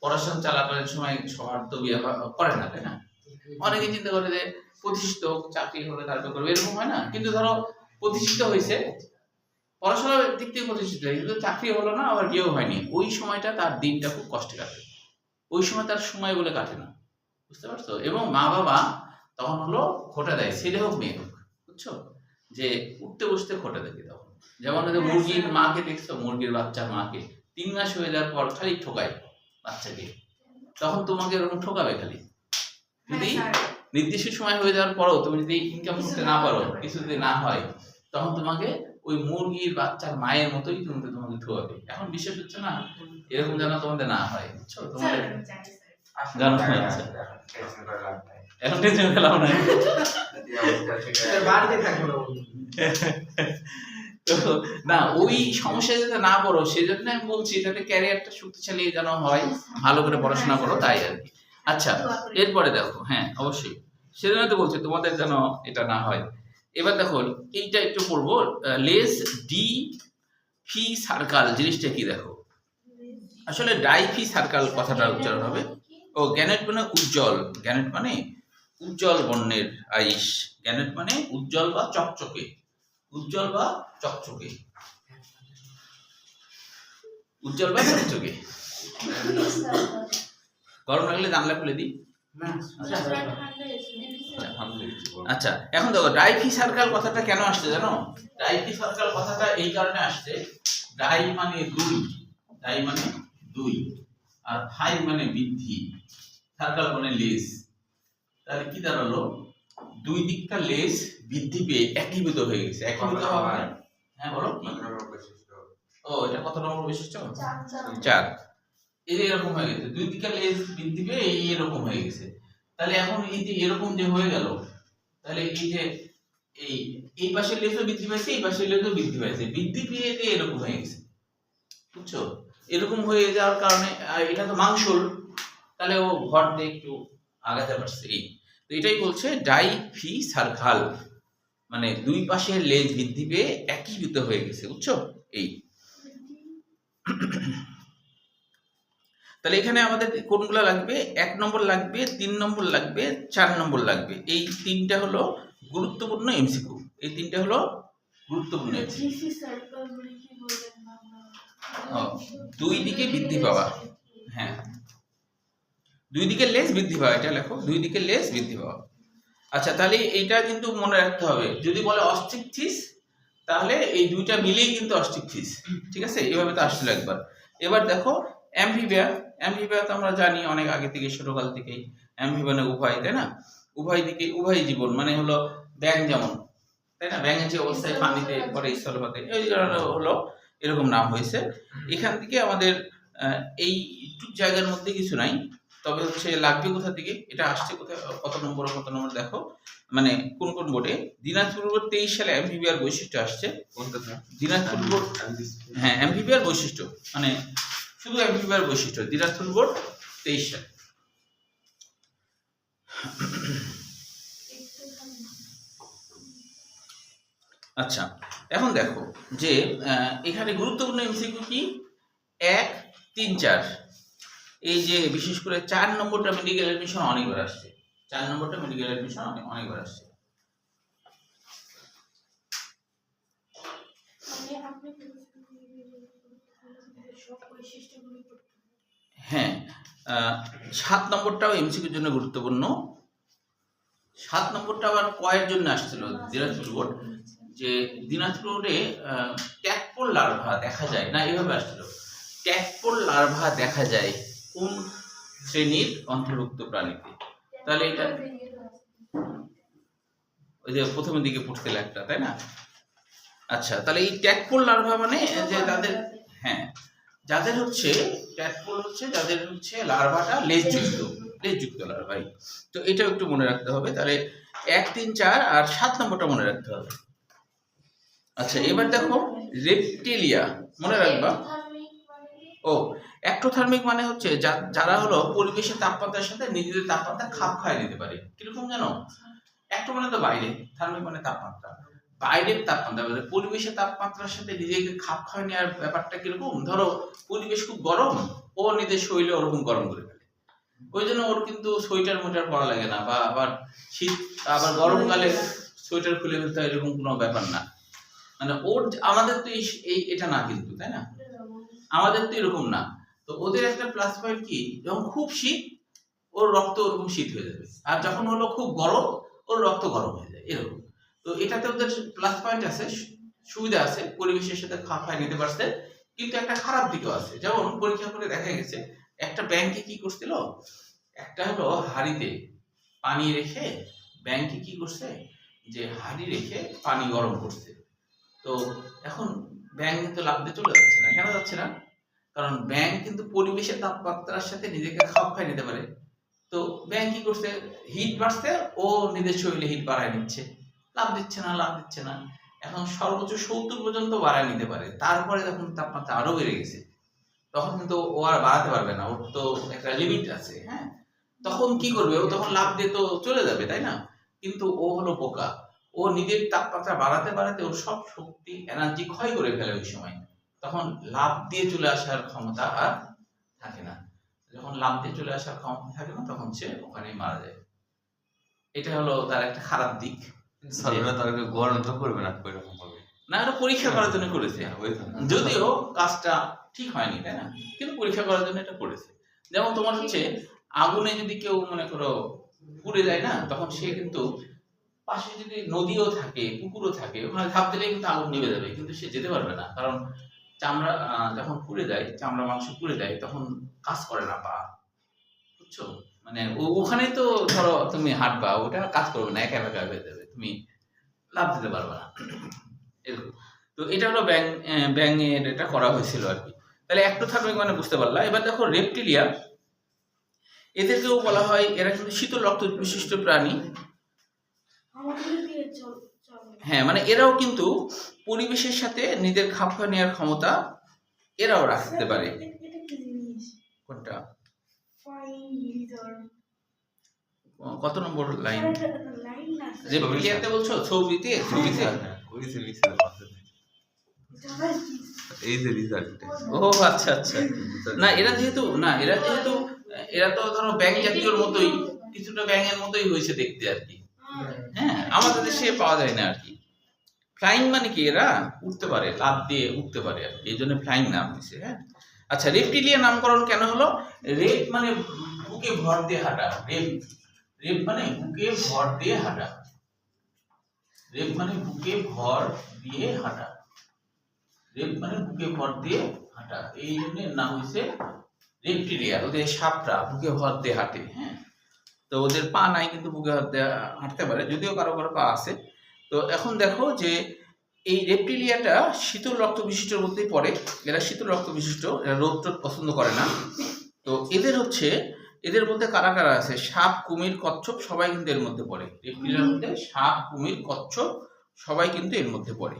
পড়াশোনা চালাকালীন সময় সবার তো বিয়ে করে না, তাই না? অনেকে চিন্তা করে যে প্রতিষ্ঠিত হোক, চাকরি হলে তারপর করবে, এরকম হয় না। কিন্তু ধরো প্রতিষ্ঠিত হয়েছে, পড়াশোনার দিক থেকে প্রতিষ্ঠিত হয়েছে, কিন্তু চাকরি হলো না, আবার বিয়েও হয়নি, ওই সময়টা তার দিনটা খুব কষ্টে কাটে। ওই সময় তার সময় বলে কাটে না, বুঝতে পারছো? এবং মা বাবা তখন হলো খোটা দেয়, ছেলে হোক মেয়ে হোক, বুঝছো? যে উঠতে বসতে খোটা দেয় তখন। যেমন মুরগির মাকে দেখছো, মুরগির বাচ্চার মাকে 3 মাস হয়ে যাওয়ার পর খালি ঠোকায় বাচ্চাকে, তখন তোমাকে এরকম ঠোকাবে খালি। যদি নির্দিষ্ট সময় হয়ে যাওয়ার পরও তুমি যদি ইনকাম করতে না পারো, কিছু যদি না হয়, তখন তোমাকে ওই মুরগির বাচ্চার মায়ের মতোই তোমাকে ঠোকাবে। এখন বিশ্বাস হচ্ছে না? এরকম যেন তোমাদের না হয়, বুঝছো? তোমাদের জানো না? আচ্ছা। এখন টেনশন পেলাম না। বাড়িতে থাকবো না বন্ধু। তো না, ওই সমস্যা যাতে না পড়ো সেজন্য আমি বলছি যাতে ক্যারিয়ারটা শক্তিশালী যেন হয়, ভালো করে পড়াশোনা করো, তাই আর কি। আচ্ছা, এরপরে দেখো, হ্যাঁ অবশ্যই সেজন্য তো বলছি তোমাদের যেন এটা না হয়। এবার দেখো এইটা একটু পড়বো, লেস ডি ফি সার্কাল জিনিসটা কি দেখো। আসলে ডাইফি সার্কাল কথাটা উচ্চারণ হবে। ও গ্যানেট মানে উজ্জ্বল, গ্যানেট মানে উজ্জ্বল বর্ণের আইস, গ্যানেট মানে উজ্জ্বল বা চকচকে, উজ্জ্বল বা চকচকে, উজ্জ্বল বা চকচকে। গরম লাগলে জানলা খুলে দিই। আচ্ছা, এখন দেখো ডাইফি সার্কাল কথাটা কেন আসছে জানো? ডাইফি সার্কাল কথাটা এই কারণে আসছে, ডাই মানে দুই, ডাই মানে দুই, আর ফাই মানে বৃদ্ধি, সার্কাল মানে লেস। তাহলে কি দাঁড়ালো? দুই দিকটা লেস বৃদ্ধি পেয়ে একীভূত হয়ে গেছে। একীভূত হওয়া মানে, হ্যাঁ বলো কি? ও এটা কত নম্বর বৈশিষ্ট্য? 4। এই যে এরকম হয়ে গেছে, দুই দিকে লেস বৃদ্ধি পেয়ে এরকম হয়ে গেছে। তাহলে এখন এই যে এরকম যে হয়ে গেল, তাহলে এই যে এই পাশের লেসও বৃদ্ধি পাইছে, এই পাশের লেসও বৃদ্ধি পাইছে, বৃদ্ধি পেয়ে যে এরকম হয়ে গেছে, বুঝছো? এরকম হয়ে যাওয়ার কারণে এটা তো মাংসল, তাহলে ও ভর দিয়ে একটু আগাতে পারছে। এই তো এটাই বলছে ডাইফি সার্কাল, মানে দুই পাশের লেজ বৃদ্ধি পেয়ে একীভূত হয়ে গেছে, বুঝছো? এই তাহলে এখানে আমাদের কোনগুলো লাগবে? 1 নম্বর লাগবে, 3 নম্বর লাগবে, 4 নম্বর লাগবে। এই তিনটা হলো গুরুত্বপূর্ণ এমসিকিউ, এই তিনটা হলো গুরুত্বপূর্ণ এমসিকিউ। দুই দিকে বৃদ্ধি পাওয়া, হ্যাঁ দুই দিকে লেজ বৃদ্ধি পাওয়া, এটা লেখো, দুই দিকে লেজ বৃদ্ধি পাওয়া। আচ্ছা, তাহলে এইটা কিন্তু মনে রাখতে হবে, যদি বলে অস্ট্রিক ফিস তাহলে এই দুইটা মিলেই কিন্তু অস্ট্রিক ফিস, ঠিক আছে? এইভাবে তো আসছিল একবার। এবার দেখো অ্যাম্ফিবিয়া, অ্যাম্ফিবিয়া তো আমরা জানি অনেক আগে থেকে, ছোটকাল থেকেই। অ্যাম্ফিবিয়া মানে উভয়, তাই না? উভয় দিকে উভয় জীবন মানে হলো ব্যাঙ যেমন, তাই না? ব্যাঙের যে অবস্থায় পানিতে পরে স্থলপথে, এই কারণে হলো এরকম নাম হয়েছে। এখান থেকে আমাদের এই একটু জায়গার মধ্যে কিছু নাই, তবে হচ্ছে লাগবে কোথা থেকে, এটা আসছে কোথায়, কত নম্বর কত নম্বর দেখো, মানে কোন কোন বোর্ডে। দিনাজপুর বোর্ড 23 সালে অ্যাম্ফিবিয়ার বৈশিষ্ট্য আসছে। দিনাজপুর বোর্ড, হ্যাঁ অ্যাম্ফিবিয়ার বৈশিষ্ট্য মানে শুধু অ্যাম্ফিবিয়ার বৈশিষ্ট্য, দিনাজপুর বোর্ড 23 সালে। আচ্ছা, এখন দেখো যে এখানে গুরুত্বপূর্ণ এমসিকিউ কি, 1, 3, 4। এই যে বিশেষ করে 4 নম্বরটা মেডিকেল এডমিশন অনেকবার আসছে, 4 নম্বরটা মেডিকেল এডমিশন অনেকবার আসছে। হ্যাঁ 7 নম্বরটাও এমসিকিউর জন্য গুরুত্বপূর্ণ। 7 নম্বরটা আবার কয়ের জন্য আসছিল দিনাজপুর বোর্ড, যে দিনাজপুর বোর্ডে ট্যাকপোল লার্ভা দেখা যায় না, এইভাবে আসছিল, ট্যাকপোল লার্ভা দেখা যায় কোন শ্রেণীর অন্তর্ভুক্ত প্রাণীতে? তাহলে এটা ওই যে প্রথমের দিকে পড়তে একটা, তাই না? আচ্ছা, তাহলে এই ট্যাকপোল লার্ভা মানে যে তাদের, হ্যাঁ যাদের হচ্ছে ট্যাকপোল হচ্ছে যাদের হচ্ছে লার্ভাটা লেজযুক্ত লার্ভাই। তো এটাও একটু মনে রাখতে হবে। তাহলে 1, 3, 4 আর 7 নম্বরটা মনে রাখতে হবে। আচ্ছা, এবার দেখো রেপটিলিয়া মনে রাখবা। ও অ্যাক্টোথার্মিক মানে হচ্ছে যারা হলো পরিবেশের তাপমাত্রার সাথে নিজেদের তাপমাত্রা খাপ খাইয়ে নিতে পারে। কিরকম জানো? অ্যাক্টো মানে তো বাইরে, থার্মিক মানে তাপমাত্রা, বাইরের তাপমাত্রা মানে পরিবেশের তাপমাত্রার সাথে নিজেকে খাপ খাইয়ে নেওয়ার ব্যাপারটা কিরকম? ধরো পরিবেশ খুব গরম, ও নিজের শরীরে ওরকম গরম করে ফেলে, ওই জন্য ওর কিন্তু সোয়েটার মোটার পরা লাগে না, বা আবার শীত আবার গরমকালে সোয়েটার খুলে ফেলতে হয়, এরকম কোনো ব্যাপার না। মানে ওর, আমাদের তো এই এটা না কিন্তু, তাই না? আমাদের তো এরকম না। তো ওদের একটা প্লাস পয়েন্ট কি, যখন খুব শীত ওর রক্ত ওরকম শীত হয়ে যাবে, আর যখন হলো খুব গরম ওর রক্ত গরম হয়ে যায়, এরকম। তো এটাতে ওদের প্লাস পয়েন্ট আছে, সুবিধা আছে, পরিবেশের সাথে খাপ খাইয়ে নিতে পারছে। কিন্তু একটা খারাপ দিকও আছে, যেমন পরীক্ষা করে দেখা গেছে একটা ব্যাংকে কি করছিল, একটা হলো হাঁড়িতে পানি রেখে ব্যাংকে কি করছে, যে হাঁড়ি রেখে পানি গরম করছে। তো এখন ব্যাংক কিন্তু লাভ দিয়ে চলে যাচ্ছে না। কেন যাচ্ছে না? কারণ ব্যাংক কিন্তু পরিবেশের তাপমাত্রার সাথে নিজেকে খাপ খাইয়ে নিতে পারে, তো ব্যাঙ কি করছে, হিট বাড়ছে, ও নিজের শরীরে হিট বাড়ায় নিচ্ছে, লাভ দিচ্ছে না। এখন সর্বোচ্চ 70 পর্যন্ত বাড়ায় নিতে পারে। তারপরে যখন তাপমাত্রা আরো বেড়ে গেছে, তখন কিন্তু ও আর বাড়াতে পারবে না, ওর তো একটা লিমিট আছে। হ্যাঁ, তখন কি করবে, ও তখন লাভ দিয়ে তো চলে যাবে, তাই না? কিন্তু ও হলো বোকা, ও নিজের তাপমাত্রা বাড়াতে ওর সব শক্তি এনার্জি ক্ষয় করে ফেলে ওই সময়। তখন লাভ দিয়ে চলে আসার ক্ষমতা আর থাকে না। যখন লাভ দিয়ে চলে আসার ক্ষমতা থাকে না, তখন সে ওখানেই মারা যায়। এটা হলো তার একটা খারাপ দিক। স্যাররা তাকে গরম তো করবে না এরকম ভাবে। না, এটা পরীক্ষা করার জন্য করেছে, ওই তো। যদিও কাজটা ঠিক হয়নি, তাই না? কিন্তু পরীক্ষা করার জন্য এটা করেছে। যেমন তোমার হচ্ছে আগুনে যদি কেউ মনে করো পুড়ে যায় না, তখন সে কিন্তু পাশে যদি নদীও থাকে, পুকুরও থাকে, ওখানে ঝাঁপ দিলে কিন্তু আগুন নিভে যাবে, কিন্তু সে যেতে পারবে না। কারণ চামড়া যখন পুড়ে যায়, চামড়া মাংস পুড়ে যায়, তখন কাজ করে না পা, বুঝছো? মানে ওখানেই তো ধরো তুমি হাঁটবা, ওটা কাজ করবে না, একা হয়ে যাবে, তুমি লাভ দিতে পারবে না। এরকম। তো এটা হলো ব্যাঙের এটা করা হয়েছিল আর কি। তাহলে একটু থাকবে মানে বুঝতে পারলা। এবার দেখো রেপটিলিয়া, এদেরকেও বলা হয়, এরা কিন্তু শীতল রক্ত বিশিষ্ট প্রাণী। হ্যাঁ, মানে এরাও কিন্তু পরিবেশের সাথে নিজের খাপ খাওয়া নেওয়ার ক্ষমতা এরাও রাখতে পারে। কোনটা, কত নম্বর লাইন? রেপটিলিয়াতে বলছো? ছবিতে কইছে লিখছে পাশে। এই যে রিজাল্ট। ও আচ্ছা। না, এরা যেহেতু এরা তো ধরো ব্যাঙ জাতীয়র মতোই, কিছুটা ব্যাঙের মতোই হয়েছে দেখতে আর কি। হ্যাঁ, আমাদের দেশে পাওয়া যায় না আর কি। ফ্লাইং মানে কি, এরা উঠতে পারে, লাফ দিয়ে উঠতে পারে আর কি, এই জন্য ফ্লাইং নাম দিয়েছে। হ্যাঁ, আচ্ছা, রেপটিলিয়া নামকরণ কেন হলো? রেপ মানে বুকে ভর দিয়ে হাঁটা, রেপ মানে বুকে ভর দিয়ে হাঁটা, রেপ মানে বুকে ভর দিয়ে হাঁটা, রেপ মানে বুকে ভর দিয়ে হাঁটা, এই জন্য নাম হয়েছে রেপটিলিয়া। ওদের সাপটা বুকে ভর দিয়ে হাঁটে। হ্যাঁ, তো ওদের পা নাই, কিন্তু বুকে ভর দিয়ে হাঁটতে পারে, যদিও কারো পা আছে। তো এখন দেখো যে এই রেপটিলিয়াটা শীতল রক্ত বিশিষ্টর মধ্যেই পড়ে। এরা শীতল রক্ত বিশিষ্ট, এরা রোদ টোদ পছন্দ করে না। তো এদের মধ্যে কারা কারা আছে? সাপ, কুমির, কচ্ছপ সবাই কিন্তু এর মধ্যে পড়ে। রেপটিলিয়ার মধ্যে সাপ, কুমির, কচ্ছপ সবাই কিন্তু এর মধ্যে পড়ে।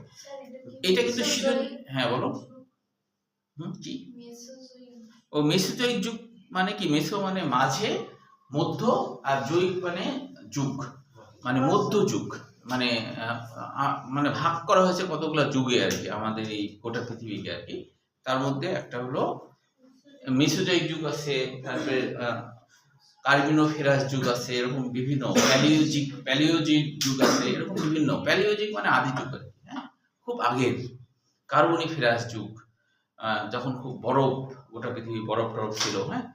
এটা কিন্তু শীতল। হ্যাঁ বলো। কি? ও মেসোজোয়িক যুগ মানে কি? মেসো মানে মাঝে, মধ্য, আর জৈক মানে যুগ, মানে মধ্য যুগ। মানে মানে ভাগ করা হয়েছে কতগুলো যুগে আর কি, আমাদের এই গোটা পৃথিবীকে আর কি। তার মধ্যে একটা হলো মেসোজোয়িক যুগ আছে, তারপরে কার্বিনোফেরাস যুগ আছে, এরকম বিভিন্ন প্যালিওজিক যুগ আছে, এরকম বিভিন্ন। প্যালিওজিক মানে আদি যুগ আর কি। হ্যাঁ, খুব আগের। কার্বনিফেরাস যুগ, যখন খুব বরফ, গোটা পৃথিবী বরফ টরফ ছিল। হ্যাঁ,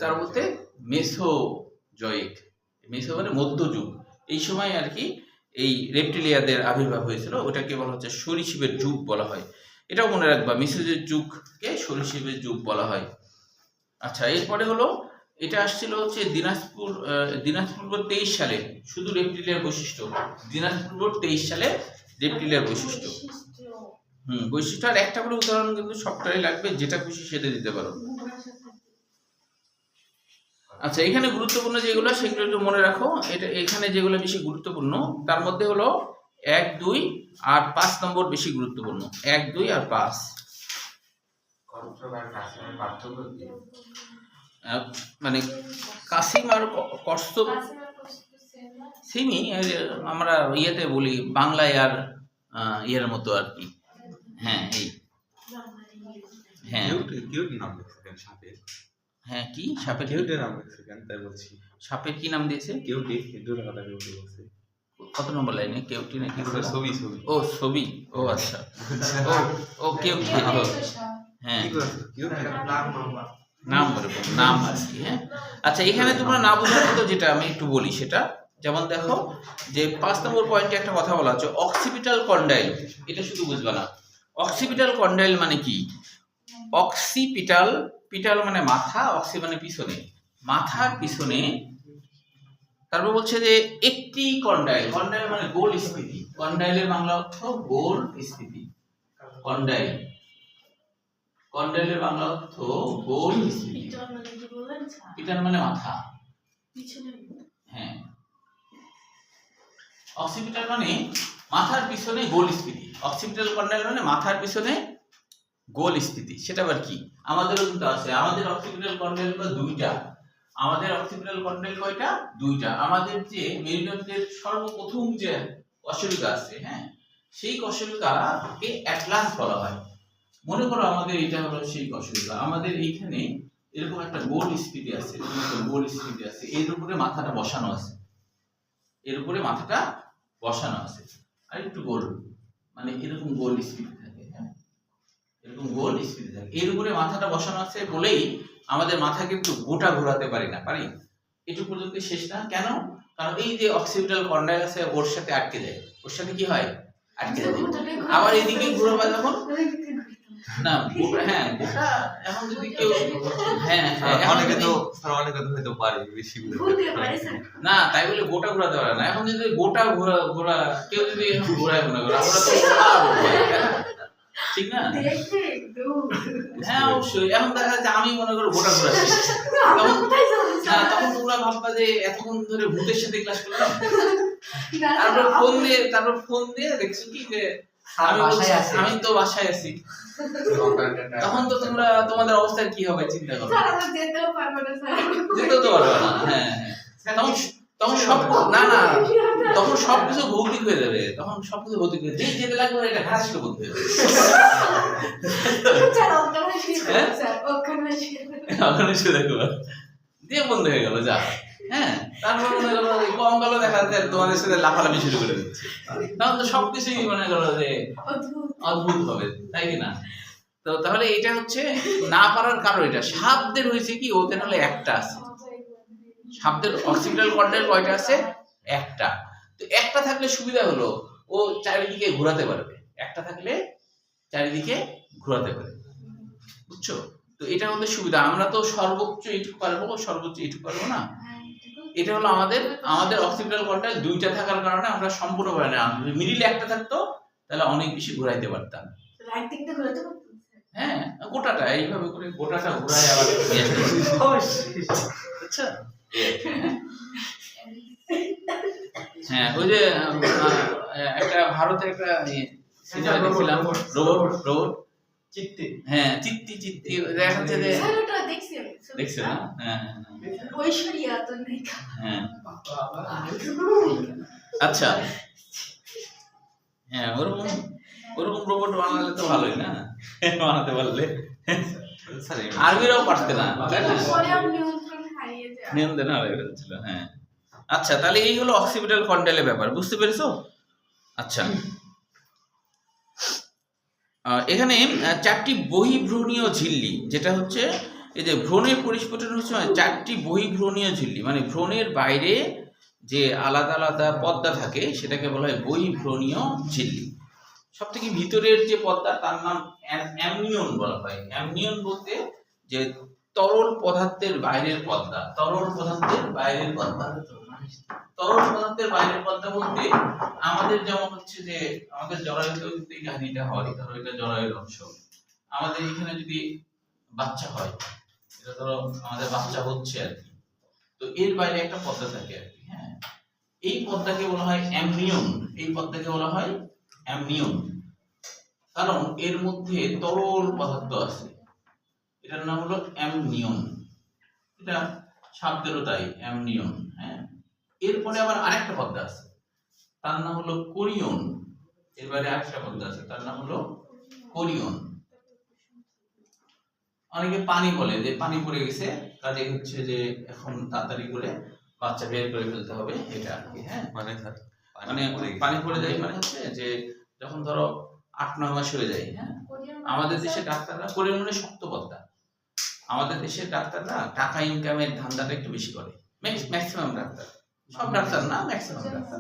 তার মধ্যে মেসোজোয়িক, মেসো মানে মধ্যযুগ, এই সময় আর কি এই রেপটিলিয়াদের আবির্ভাব হয়েছিল। ওটাকে বলা হচ্ছে সরীসৃপের যুগ বলা হয়। এটাও মনে রাখবা, মেসোজোয়িক যুগকে সরীসৃপের যুগ বলা হয়। আচ্ছা, এরপরে হলো এটা আসছিল হচ্ছে দিনাজপুর 23 সালে, শুধু রেপটিলিয়ার বৈশিষ্ট্য। দিনাজপুর 23 সালে রেপটিলিয়ার বৈশিষ্ট্য। বৈশিষ্ট্য। আর একটা করে উদাহরণ কিন্তু সবটাই লাগবে, যেটা খুশি সেটা দিতে পারো। আচ্ছা, এখানে গুরুত্বপূর্ণ যেগুলো সেগুলো একটু মনে রাখো। এটা এখানে যেগুলো বেশি গুরুত্বপূর্ণ, তার মধ্যে হলো 1, 2 আর 5 নম্বর বেশি গুরুত্বপূর্ণ। 1, 2 আর 5। মানে কাসিম আর কচ্ছপ সেমই, আমরা ইয়েতে বলি বাংলায় আর ইয়ের মতো আর কি। হ্যাঁ, এই হ্যাঁ নাম লিখছেন সাপের। হ্যাঁ, কি সাপের নাম লিখছেন তাই বলছি। সাপের কি নাম দিয়েছে? বলছে। কত নম্বর লাইনে? কেউটি নাকি ছবি। ও ছবি, ও আচ্ছা, ও কেউটি। হ্যাঁ, নাম ওরকম নাম আর কি। হ্যাঁ, আচ্ছা, এখানে তোমরা না বোঝার মতো যেটা আমি একটু বলি সেটা, যেমন দেখো যে 5 নম্বর পয়েন্টে একটা কথা বলা হচ্ছে অক্সিপিটাল কন্ডাইল। এটা শুধু বুঝবা না। অক্সিপিটাল কন্ডাইল মানে কি? অক্সিপিটাল, পিটাল মানে মাথা, অক্সি মানে পিছনে, মাথার পিছনে। তারপর বলছে যে একটি কন্ডাইল, কন্ডাইল মানে গোল স্ফীতি। কন্ডাইলের বাংলা অর্থ গোল স্ফীতি। কন্ডাইল, কন্ডাইলের বাংলা অর্থ গোল স্ফীতি। পিটাল মানে মাথা, পিছনে হ্যাঁ, অক্সিপিটাল মানে মাথার পিছনে গোল স্ফীতি, অক্সিপিটাল কন্ডাইল মানে মাথার পিছনে গোল স্ফীতি। সেটা আবার কি? আমাদেরও কিন্তু আছে, আমাদের অক্সিপিটাল কন্ডাইল দুইটা। আমাদের অক্সিপিটাল কন্ডাইল কয়টা? দুইটা। আমাদের যে মেরুদণ্ডের সর্বপ্রথম যে কশেরুকা আছে, হ্যাঁ, সেই কশেরুকাকে অ্যাটলাস বলা হয়। মনে করো আমাদের এটা হলো সেই কশেরুকা, আমাদের এইখানে এরকম একটা গোল স্ফীতি আছে, এরকম একটা গোল স্ফীতি আছে, এর উপরে মাথাটা বসানো আছে, এর উপরে মাথাটা বসানো আছে, আর একটু গোল, মানে এরকম গোল স্ফীতি থাকে, হ্যাঁ, এরকম গোল স্ফীতি থাকে, এর উপরে মাথাটা বসানো আছে বলেই আমাদের মাথা কিন্তু গোটা ঘোরাতে পারি না, পারি এটুকু পর্যন্ত শেষ না। কেন? কারণ এই যে অক্সিপিটাল কন্ডাইল আছে ওর সাথে আটকে যায়, ওর সাথে কি হয়? আটকে যায়। আবার এদিকে ঘুরাবা যখন না, হ্যাঁ, গোটা এখন যদি কেউ, হ্যাঁ হ্যাঁ, অনেকে তো হয়তো পারে বেশি ঘুরতে পারে স্যার। না তাই বলে গোটা ঘোরাতে পারে না। এখন যদি গোটা ঘোরা কেউ যদি এখন ঘোরায় মনে করো, আমরা তো ঠিক না? দেখতে একদম হ্যাঁ অবশ্যই। এখন দেখা যাচ্ছে আমি মনে করো গোটা ঘোরাচ্ছি, তখন কোথায় যাবো না, স্যার? তখন তোমরা ভাববা যে এতক্ষণ ধরে ভূতের সাথে ক্লাস করলাম। না, তারপর স্যার, ফোন দিয়ে দেখছো কি যে স্যার আমি বাসায় বলছি, আছি। আমি তো বাসায় আছি। তখন তো তোমরা তোমাদের অবস্থা কি হবে চিন্তা করো। স্যার, আমরা যেতেও পারবো না স্যার। যেতেও তো পারবে না। হ্যাঁ হ্যাঁ, তখন সব না না তখন সবকিছু ভৌতিক হয়ে যাবে, তখন সবকিছু ভৌতিক হয়ে যেই যেতে লাগবে এটা ঘাস করে বলতে হবে। স্যার, ওখানে শুয়ে পড়ো, হ্যাঁ? স্যার, ওখানে শুয়ে পড়ো। ওখানে শুয়ে দেখো দিয়ে বন্ধ হয়ে গেল যা। হ্যাঁ, তারপর মনে করো কম গেল দেখা যাচ্ছে তোমাদের সাথে লাফালাফি শুরু করে দিচ্ছে, তখন তো সবকিছুই মনে করো যে অদ্ভুত। অদ্ভুত হবে, তাই কি না? তো তাহলে এটা হচ্ছে না পারার কারণ, এটা শব্দের হয়েছে কি ওদের হলে একটা আছে, শব্দের অক্সিপিটাল কন্ডাইল কয়টা আছে? একটা। তো একটা থাকলে সুবিধা হলো ও চারিদিকে ঘোরাতে পারবে, একটা থাকলে চারিদিকে ঘোরাতে পারবে, বুঝছো? তো এটা আমাদের সুবিধা। আমরা তো সর্বোচ্চ এইটুকু পারবো, সর্বোচ্চ এইটুকু পারবো না। এটা হলো আমাদের অক্সিপিটাল কন্ডাইল দুইটা থাকার কারণে আমরা সম্পূর্ণ ঘোরাই না। মিডিলে একটা থাকতো তাহলে অনেক বেশি ঘোরাইতে পারতাম। রাইট দিকটা ঘোরাতে পারতেন স্যার? হ্যাঁ, গোটাটা এইভাবে করে গোটাটা ঘোরায় আবার নিয়ে আসতে পারতাম। আচ্ছা, হ্যাঁ, ওই যে একটা ভারতের একটা সিনেমা দেখছিলাম, রোবট চিত্তি। হ্যাঁ, চিত্তি দেখা যাচ্ছে যে স্যার, ওটা দেখছেন? দেখছো না? হ্যাঁ ঐশ্বরিয়া তো নায়িকা। হ্যাঁ, আচ্ছা, হ্যাঁ, ওরকম রোবট বানালে তো ভালোই না, বানাতে পারলে। স্যার আরবিরাও পারতে না, তাই না? পরে আর নিয়ন্ত্রণ হারিয়ে যায়। নিয়ন্ত্রণ হয়ে গেছিল। হ্যাঁ, আচ্ছা, তাহলে এই হলো অক্সিপিটাল কন্ডাইলের ব্যাপার, বুঝতে পেরেছো? আচ্ছা, এখানে চারটি বহির্ভ্রূণীয় ঝিল্লি, যেটা হচ্ছে এই যে ভ্রূণের পরিস্ফুটন হচ্ছে মানে চারটি বহির্ভ্রূণীয় ঝিল্লি, মানে ভ্রূণের বাইরে যে আলাদা আলাদা পর্দা থাকে সেটাকে বলা হয় বহির্ভ্রূণীয় ঝিল্লি। সব থেকে ভিতরের যে পর্দা তার নাম অ্যামনিয়ন বলা হয়। অ্যামনিয়ন বলতে যে তরল পদার্থের বাইরের পর্দা, তরল পদার্থের বাইরের পর্দা। তরল পদার্থের বাইরের পর্দা বলতে আমাদের যেমন হচ্ছে যে আমাদের জরায়ুতেও কিন্তু এই কাহিনীটা হয়, ধরো এটা জরায়ুর অংশ, আমাদের এখানে যদি বাচ্চা হয়, এটা ধরো আমাদের বাচ্চা হচ্ছে আর কি, তো এর বাইরে একটা পর্দা থাকে আর কি। হ্যাঁ, এই পর্দাকে বলা হয় অ্যামনিয়ন, এই পর্দাকে বলা হয় অ্যামনিয়ন, কারণ এর মধ্যে তরল পদার্থ আছে, এটার নাম হলো অ্যামনিয়ন। এটা শব্দেরও তাই, অ্যামনিয়ন। হ্যাঁ, এরপরে আবার আরেকটা পর্দা আছে, তার নাম হলো কোরিয়ন। এর বাইরে আরেকটা পর্দা আছে, তার নাম হলো কোরিয়ন। অনেকে পানি বলে যে পানি পড়ে গেছে, কাজে হচ্ছে যে এখন তাড়াতাড়ি করে বাচ্চা বের করে ফেলতে হবে, এটা আর কি। হ্যাঁ, মানে স্যার মানে পানি পড়ে যায় মানে হচ্ছে যে যখন ধরো 8-9 মাস হয়ে যায়। হ্যাঁ, আমাদের দেশে ডাক্তাররা কোরিয়ন মানে শক্ত পর্দা, আমাদের দেশের ডাক্তাররা টাকা ইনকামের ধান্দাটা একটু বেশি করে, ম্যাক্সিমাম ডাক্তার, সব ডাক্তার না, ম্যাক্সিমাম ডাক্তার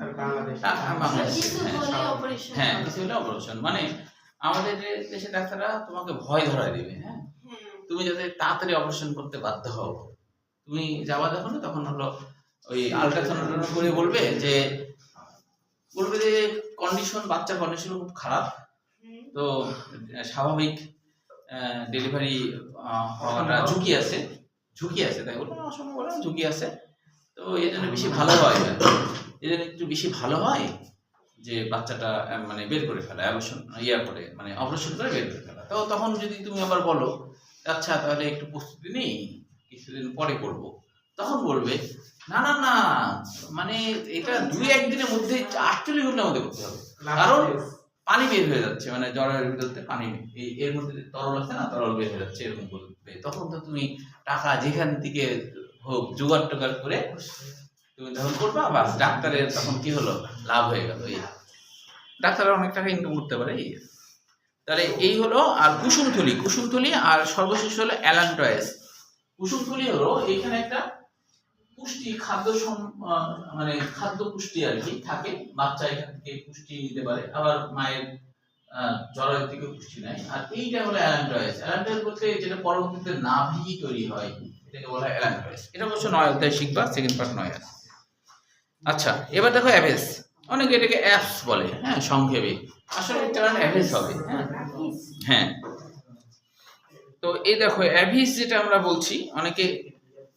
বাংলাদেশে। কিছু হলে অপারেশন। হ্যাঁ, কিছু হলে অপারেশন, মানে আমাদের দেশের ডাক্তাররা তোমাকে ভয় ধরায় দেবে। হ্যাঁ, তুমি যাতে তাড়াতাড়ি অপারেশন করতে বাধ্য হও, তুমি যাওয়া যখন তখন হলো ওই আলট্রাসাউন্ড করে বলবে যে কন্ডিশন, বাচ্চার কন্ডিশন খুব খারাপ, তো স্বাভাবিক ডেলিভারি হওয়াটা ঝুঁকি আছে, তাই বলবো, অসম্ভব বলে ঝুঁকি আছে, তো এই জন্য বেশি ভালো হয় না, এই জন্য একটু বেশি ভালো হয় যে বাচ্চাটা মানে বের করে ফেলা, অ্যাবর্শন করে মানে অপারেশন করে বের করে ফেলা। তো তখন যদি তুমি আবার বলো আচ্ছা তাহলে একটু প্রস্তুতি নেই, কিছুদিন পরে করব, তখন বলবে না না না, মানে এটা 2-1 দিনের মধ্যে 48 ঘন্টার মধ্যে করতে হবে, কারণ পানি বের হয়ে যাচ্ছে, মানে জ্বরের ভিতরে পানি এর মধ্যে তরল আছে না, তরল বের হয়ে যাচ্ছে এরকম বলবে। তখন তো তুমি টাকা যেখান থেকে হোক জোগাড় টোগাড় করে তুমি যখন করবা, বাস ডাক্তারের তখন কি হলো, লাভ হয়ে গেল। এই ডাক্তাররা অনেক টাকা ইনকাম করতে পারে। এই তাহলে এই হলো। আর কুসুমথলি আর সর্বশেষ হলো অ্যালান্টয়েস। কুসুমথলি হলো এইখানে একটা পুষ্টি মানে খাদ্য পুষ্টি আর কি থাকে, বাচ্চা এখান থেকে পুষ্টি নিতে পারে, আবার মায়ের জরায়ু থেকে পুষ্টি নেয়। আর এইটা হলো অ্যালান্টয়েস। অ্যালান্টয়েস বলতে যেটা পরবর্তীতে নাভি তৈরি হয়, এটাকে বলা হয় অ্যালান্টয়েস। এটা অবশ্য 9 অধ্যায় শিখবা, সেকেন্ড পার্ট 9 আছে। আচ্ছা, এবার দেখো অ্যাভেস। অনেকে এটাকে অ্যাপস বলে, হ্যাঁ, সংক্ষেপে। আসলে এটা অ্যাভেস হবে। হ্যাঁ, তো এই দেখো অ্যাভিস যেটা আমরা বলছি, অনেকে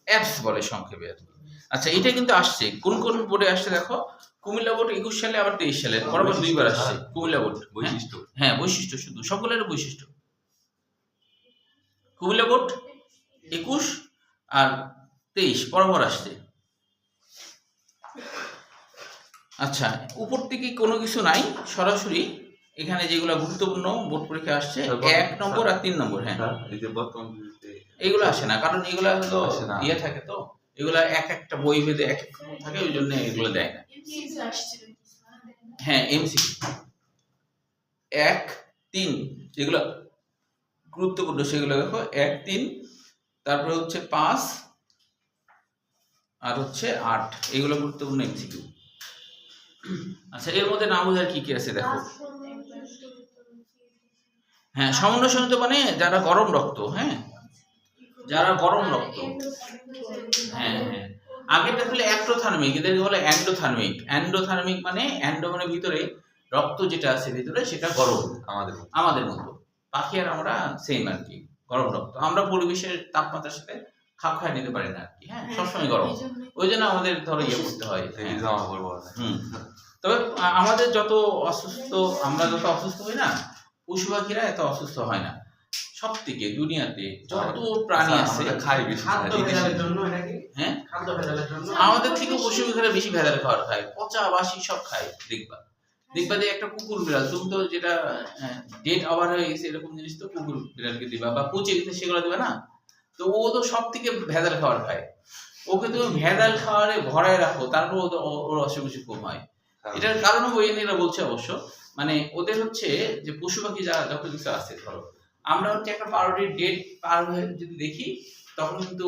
অ্যাপস বলে সংক্ষেপে আর কি। আচ্ছা, এটা কিন্তু আসছে কোন কোন বোর্ডে আসছে দেখো, কুমিল্লা বোর্ড 21 সালে, আবার 23 সালে, বরাবর 2 বার আসছে কুমিল্লা বোর্ড। বৈশিষ্ট্য, হ্যাঁ বৈশিষ্ট্য, শুধু সবগুলোর বৈশিষ্ট্য। কুমিল্লা বোর্ড 21 আর 23 বরাবর আসছে। আচ্ছা, উপর থেকে কোনো কিছু নাই, সরাসরি এখানে যেগুলো গুরুত্বপূর্ণ বোর্ড পরীক্ষা আসছে 1 নম্বর আর 3 নম্বর। হ্যাঁ, এই যে বর্তমান এইগুলো আসে না, কারণ এগুলা তো আসে না। ইয়ে থাকে, তো এগুলা একটা বই ভেদে এক এক রকম থাকে, ওই জন্য এগুলো দেয় না। হ্যাঁ, এমসিকিউ 1, 3 যেগুলো গুরুত্বপূর্ণ সেগুলো দেখো 1, 3, তারপরে হচ্ছে 5 আর হচ্ছে 8, এগুলো গুরুত্বপূর্ণ এমসিকিউ। আচ্ছা, এর মধ্যে না বোঝার কি কি আছে দেখো। হ্যাঁ, সমন্বয় মানে যারা গরম রক্ত, হ্যাঁ, যারা গরম রক্ত। হ্যাঁ হ্যাঁ, আগেরটা হলো অ্যাক্টোথার্মিক, এদেরকে বলে অ্যান্ডোথার্মিক। অ্যান্ডোথার্মিক মানে অ্যান্ডো মানে ভিতরে, রক্ত যেটা আছে ভিতরে সেটা গরম, আমাদের মতো। পাখি আর আমরা সেম আর কি, গরম রক্ত। আমরা পরিবেশের তাপমাত্রার সাথে খাপ খায় নিতে পারি না আর কি। হ্যাঁ, সবসময় গরম, ওই জন্য আমাদের ধরো ইয়ে করতে হয়। তবে আমাদের যত অসুস্থ, আমরা যত অসুস্থ হই না, পশু পাখিরা এত অসুস্থ হয় না। সব থেকে দুনিয়াতে যত প্রাণী আছে খাদ্য ভেজালের জন্য, এটা কি হ্যাঁ, খাদ্য ভেজালের জন্য আমাদের থেকে পশু পাখিরা বেশি ভেজাল খাবার খায়, পচা বাসি সব খায়। দেখবা যে একটা কুকুর বিড়াল, তুমি তো যেটা ডেট ওভার হয়ে গেছে এরকম জিনিস তো কুকুর বিড়ালকে দিবা, বা পচে গেছে সেগুলো দিবা না। তো ও তো সব থেকে ভেজাল খাবার খায়, ওকে তুমি ভেজাল খাবারে ভরায় রাখো, তারপর ওর অসুখ বিসুখ কম হয়। এটার কারণও বৈজ্ঞানিকরা বলছে অবশ্য, মানে ওদের হচ্ছে যে পশু পাখি যা যত কিছু আছে, ধরো আমরা হচ্ছে একটা পাউরুটির ডেট পার হয়ে যদি দেখি, তখন কিন্তু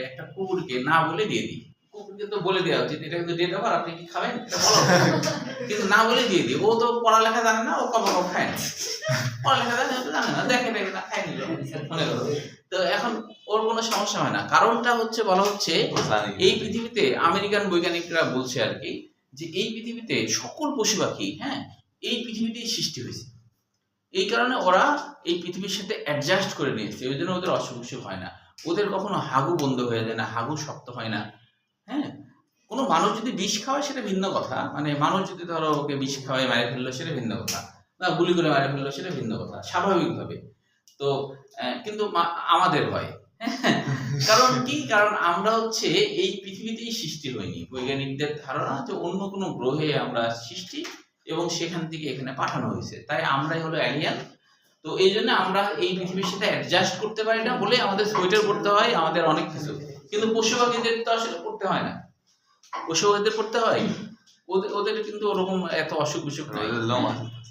একটা কুকুরকে না বলে দিয়ে দিই। কুকুরকে তো বলে দেওয়া উচিত এটা কিন্তু ডেট ওভার, আপনি কি খাবেন এটা বলো, কিন্তু না বলে দিয়ে দিই। ও তো পড়ালেখা জানে না, ও কখনো খায় না, পড়ালেখা জানে না, দেখে না, খায় নিল মনে করো। তো এখন ওর কোনো সমস্যা হয় না। কারণটা হচ্ছে, বলা হচ্ছে এই পৃথিবীতে আমেরিকান বৈজ্ঞানিকরা বলছে আর কি, যে এই পৃথিবীতে সকল পশু পাখি, হ্যাঁ, এই পৃথিবীতেই সৃষ্টি হয়েছে। এই কারণে ওরা এই পৃথিবীর সাথে অ্যাডজাস্ট করে নিয়েছে, ওই জন্য ওদের অসুখ বিসুখ হয় না। ওদের কখনো হাগু বন্ধ হয়ে যায় না, হাগু শক্ত হয় না। হ্যাঁ, কোনো মানুষ যদি বিষ খাওয়ায় সেটা ভিন্ন কথা, মানে মানুষ যদি ধরো ওকে বিষ খাওয়ায় মারে ফেললো সেটা ভিন্ন কথা, বা গুলি করে মারে ফেললো সেটা ভিন্ন কথা, স্বাভাবিকভাবে। তো কিন্তু আমাদের হয়, কারণ কি, কারণ আমরা হচ্ছে এই পৃথিবীতেই সৃষ্টি হয়নি। বৈজ্ঞানিকদের ধারণা যে অন্য কোনো গ্রহে আমরা সৃষ্টি, এবং সেখান থেকে এখানে পাঠানো হয়েছে, তাই আমরাই হলো এলিয়ান। তো এই জন্য আমরা এই পৃথিবীর সাথে অ্যাডজাস্ট করতে পারি না বলে আমাদের সোয়েটার পরতে হয়, আমাদের অনেক কিছু। কিন্তু পশু পাখিদের তো আসলে পড়তে হয় না, পশু পাখিদের পড়তে হয়, ওদের কিন্তু ওরকম এত অসুখ বিসুখ নাই।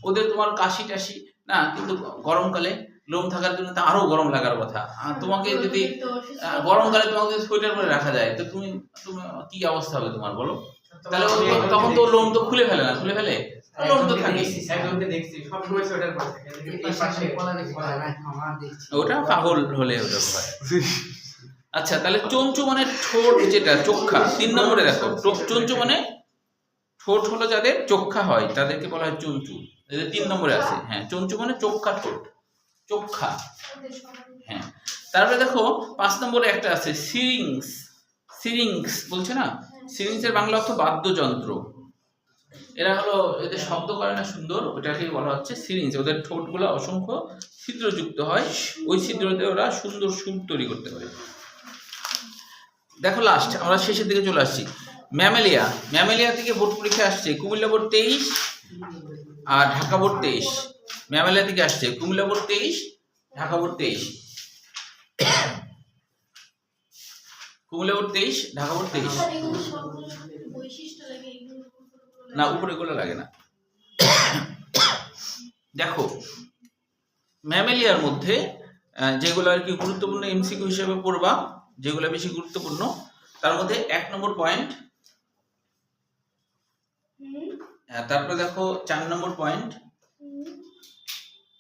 ওদের তোমার কাশি টাশি না, কিন্তু গরমকালে লোম থাকার জন্য তো আরো গরম লাগার কথা। তোমাকে যদি গরমকালে তোমাকে সোয়েটার পরে রাখা যায়, তো তুমি কি অবস্থা হবে তোমার বলো? তাহলে তখন তো লোম তো খুলে ফেলে না, খুলে ফেলে লোম তো থাকে। ওটা পাগল হলে ওটা হয়। আচ্ছা, তাহলে চঞ্চু মানে ঠোঁট, যেটা চোখা। 3 নম্বরে দেখো, চঞ্চু মানে ঠোঁট হলো যাদের চোখা হয় তাদেরকে বলা হয় চঞ্চু, 3 নম্বরে আছে। হ্যাঁ, চঞ্চু মানে চোখা ঠোঁট, চোখা। হ্যাঁ, তারপরে দেখো 5 নম্বরে একটা আছে সিরিংস। সিরিংস বলছে না, সিরিংসের বাংলা অর্থ বাদ্যযন্ত্র। এরা হলো, এদের শব্দ করে না সুন্দর, ওটাকেই বলা হচ্ছে সিরিংস। ওদের ঠোঁটগুলো অসংখ্য ছিদ্রযুক্ত হয়, ওই ছিদ্রতে ওরা সুন্দর সুর তৈরি করতে পারে। দেখো লাস্ট আমরা শেষের দিকে চলে আসছি। ম্যামেলিয়া, ম্যামেলিয়া থেকে বোর্ড পরীক্ষা আসছে কুমিল্লা বোর্ড 23 আর ঢাকা বোর্ড 23। ম্যামেলিয়া থেকে আসছে Comilla board 23, Dhaka board 23। Comilla board 23, Dhaka board 23। Sir এগুলো সবগুলো বৈশিষ্ট্য লাগে, এগুলো না উপরে গুলো লাগে না। দেখো ম্যামেলিয়ার মধ্যে যেগুলো আর কি গুরুত্বপূর্ণ এমসিকিউ হিসেবে পড়বা, যেগুলো বেশি গুরুত্বপূর্ণ, তার মধ্যে 1 নম্বর পয়েন্ট, তারপরে দেখো 4 নম্বর পয়েন্ট,